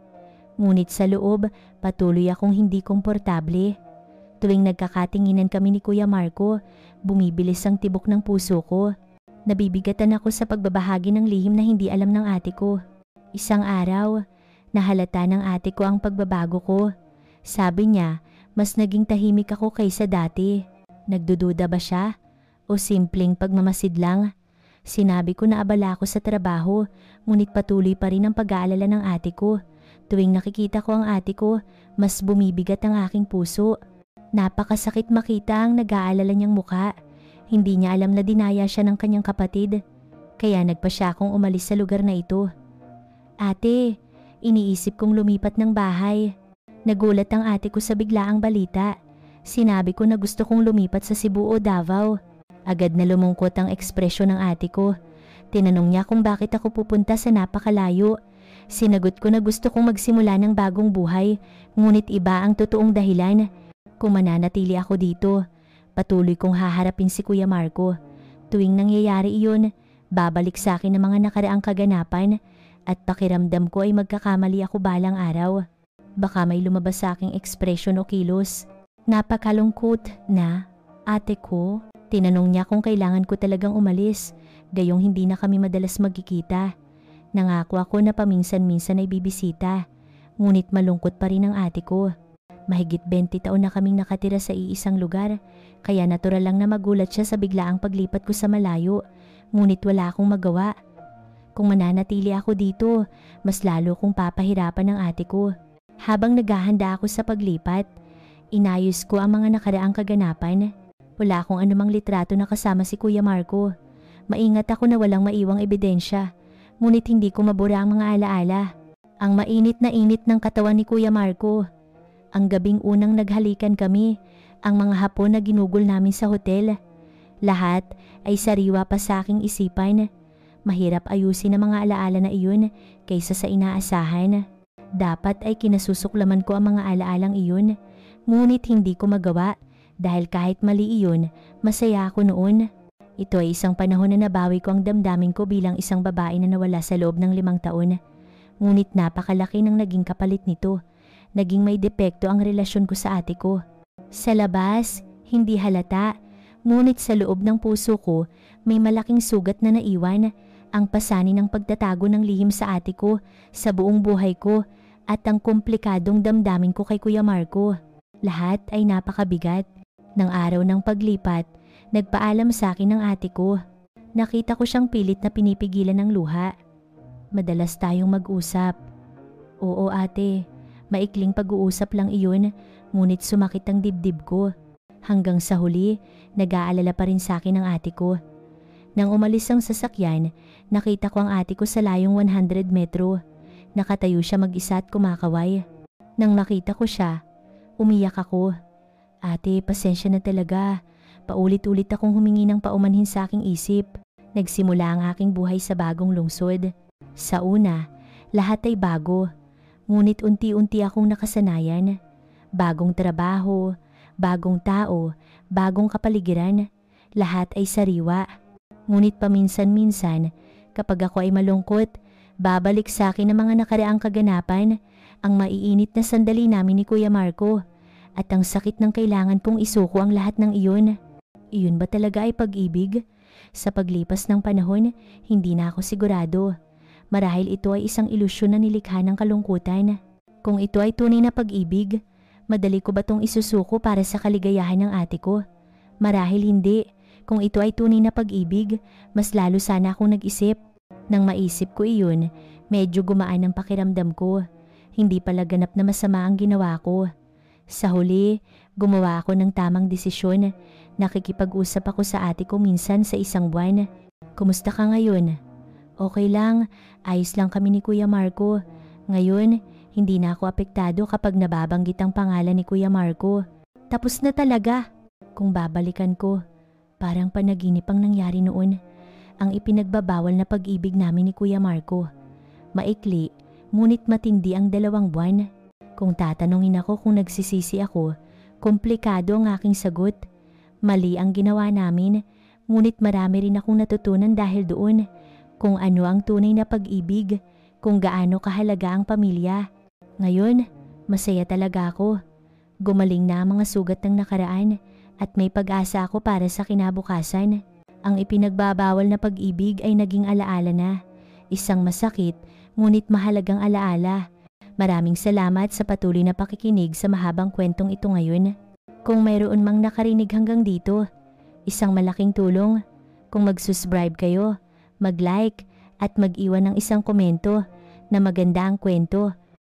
Ngunit sa loob, patuloy akong hindi komportable. Tuwing nagkakatinginan kami ni Kuya Marco, bumibilis ang tibok ng puso ko. Nabibigatan ako sa pagbabahagi ng lihim na hindi alam ng ate ko. Isang araw, nahalata ng ate ko ang pagbabago ko. Sabi niya, mas naging tahimik ako kaysa dati. Nagdududa ba siya? O simpleng pagmamasid lang? Sinabi ko na abala ako sa trabaho, ngunit patuloy pa rin ang pag-aalala ng ate ko. Tuwing nakikita ko ang ate ko, mas bumibigat ang aking puso. Napakasakit makita ang nag-aalala niyang mukha. Hindi niya alam na dinaya siya ng kanyang kapatid. Kaya nagpa siya akong umalis sa lugar na ito. Ate, iniisip kong lumipat ng bahay. Nagulat ang ate ko sa biglaang balita. Sinabi ko na gusto kong lumipat sa Cebu o Davao. Agad na lumungkot ang ekspresyon ng ate ko. Tinanong niya kung bakit ako pupunta sa napakalayo. Sinagot ko na gusto kong magsimula ng bagong buhay, ngunit iba ang totoong dahilan. Kung mananatili ako dito, patuloy kong haharapin si Kuya Marco. Tuwing nangyayari iyon, babalik sa akin ang mga nakaraang kaganapan at pakiramdam ko ay magkakamali ako balang araw. Baka may lumabas sa aking ekspresyon o kilos. Napakalungkot na, ate ko. Tinanong niya kung kailangan ko talagang umalis, gayong hindi na kami madalas magkikita. Nangako ako na paminsan-minsan ay bibisita, ngunit malungkot pa rin ang ate ko. Mahigit 20 taon na kaming nakatira sa iisang lugar, kaya natural lang na magulat siya sa biglaang paglipat ko sa malayo, ngunit wala akong magawa. Kung mananatili ako dito, mas lalo kong papahirapan ang ate ko. Habang naghahanda ako sa paglipat, inayos ko ang mga nakaraang kaganapan. Wala akong anumang litrato na kasama si Kuya Marco. Maingat ako na walang maiwang ebidensya, ngunit hindi ko mabura ang mga alaala. Ang mainit na init ng katawan ni Kuya Marco. Ang gabing unang naghalikan kami, ang mga hapon na ginugol namin sa hotel. Lahat ay sariwa pa sa aking isipan. Mahirap ayusin ang mga alaala na iyon kaysa sa inaasahan. Dapat ay kinasusuklaman ko ang mga alaalang iyon, ngunit hindi ko magawa. Dahil kahit mali iyon, masaya ako noon. Ito ay isang panahon na nabawi ko ang damdamin ko bilang isang babae na nawala sa loob ng 5 taon. Ngunit napakalaki ng naging kapalit nito. Naging may depekto ang relasyon ko sa ate ko. Sa labas, hindi halata, ngunit sa loob ng puso ko may malaking sugat na naiwan, ang pasanin ng pagtatago ng lihim sa ate ko, sa buong buhay ko, at ang komplikadong damdamin ko kay Kuya Marco. Lahat ay napakabigat. Nang araw ng paglipat, nagpaalam sa akin ng ate ko. Nakita ko siyang pilit na pinipigilan ng luha. Madalas tayong mag-usap. Oo ate, maikling pag-uusap lang iyon, ngunit sumakit ang dibdib ko. Hanggang sa huli, nag-aalala pa rin sa akin ang ate ko. Nang umalis ang sasakyan, nakita ko ang ate ko sa layong 100 metro. Nakatayo siya mag-isa at kumakaway. Nang makita ko siya, umiyak ako. Ate, pasensya na talaga. Paulit-ulit akong humingi ng paumanhin sa aking isip. Nagsimula ang aking buhay sa bagong lungsod. Sa una, lahat ay bago. Ngunit unti-unti akong nakasanayan. Bagong trabaho, bagong tao, bagong kapaligiran. Lahat ay sariwa. Ngunit paminsan-minsan, kapag ako ay malungkot, babalik sa akin ang mga nakaraang kaganapan, ang maiinit na sandali namin ni Kuya Marco, at ang sakit ng kailangan kong isuko ang lahat ng iyon. Iyon ba talaga ay pag-ibig? Sa paglipas ng panahon, hindi na ako sigurado. Marahil ito ay isang ilusyon na nilikha ng kalungkutan. Kung ito ay tunay na pag-ibig, madali ko ba itong isusuko para sa kaligayahan ng ate ko? Marahil hindi. Kung ito ay tunay na pag-ibig, mas lalo sana akong nag-isip. Nang maisip ko iyon, medyo gumaan ang pakiramdam ko. Hindi pala ganap na masama ang ginawa ko. Sa huli, gumawa ako ng tamang desisyon. Nakikipag-usap ako sa ate ko minsan sa isang buwan. Kumusta ka ngayon? Okay lang, ayos lang kami ni Kuya Marco. Ngayon, hindi na ako apektado kapag nababanggit ang pangalan ni Kuya Marco. Tapos na talaga. Kung babalikan ko, parang panaginip ang nangyari noon. Ang ipinagbabawal na pag-ibig namin ni Kuya Marco. Maikli, ngunit matindi ang 2 buwan. Kung tatanungin ako kung nagsisisi ako, komplikado ang aking sagot. Mali ang ginawa namin, ngunit marami rin akong natutunan dahil doon. Kung ano ang tunay na pag-ibig, kung gaano kahalaga ang pamilya. Ngayon, masaya talaga ako. Gumaling na ang mga sugat ng nakaraan at may pag-asa ako para sa kinabukasan. Ang ipinagbabawal na pag-ibig ay naging alaala na. Isang masakit, ngunit mahalagang alaala. Maraming salamat sa patuloy na pakikinig sa mahabang kwentong ito ngayon. Kung mayroon mang nakarinig hanggang dito, isang malaking tulong. Kung mag-subscribe kayo, mag-like at mag-iwan ng isang komento na maganda ang kwento.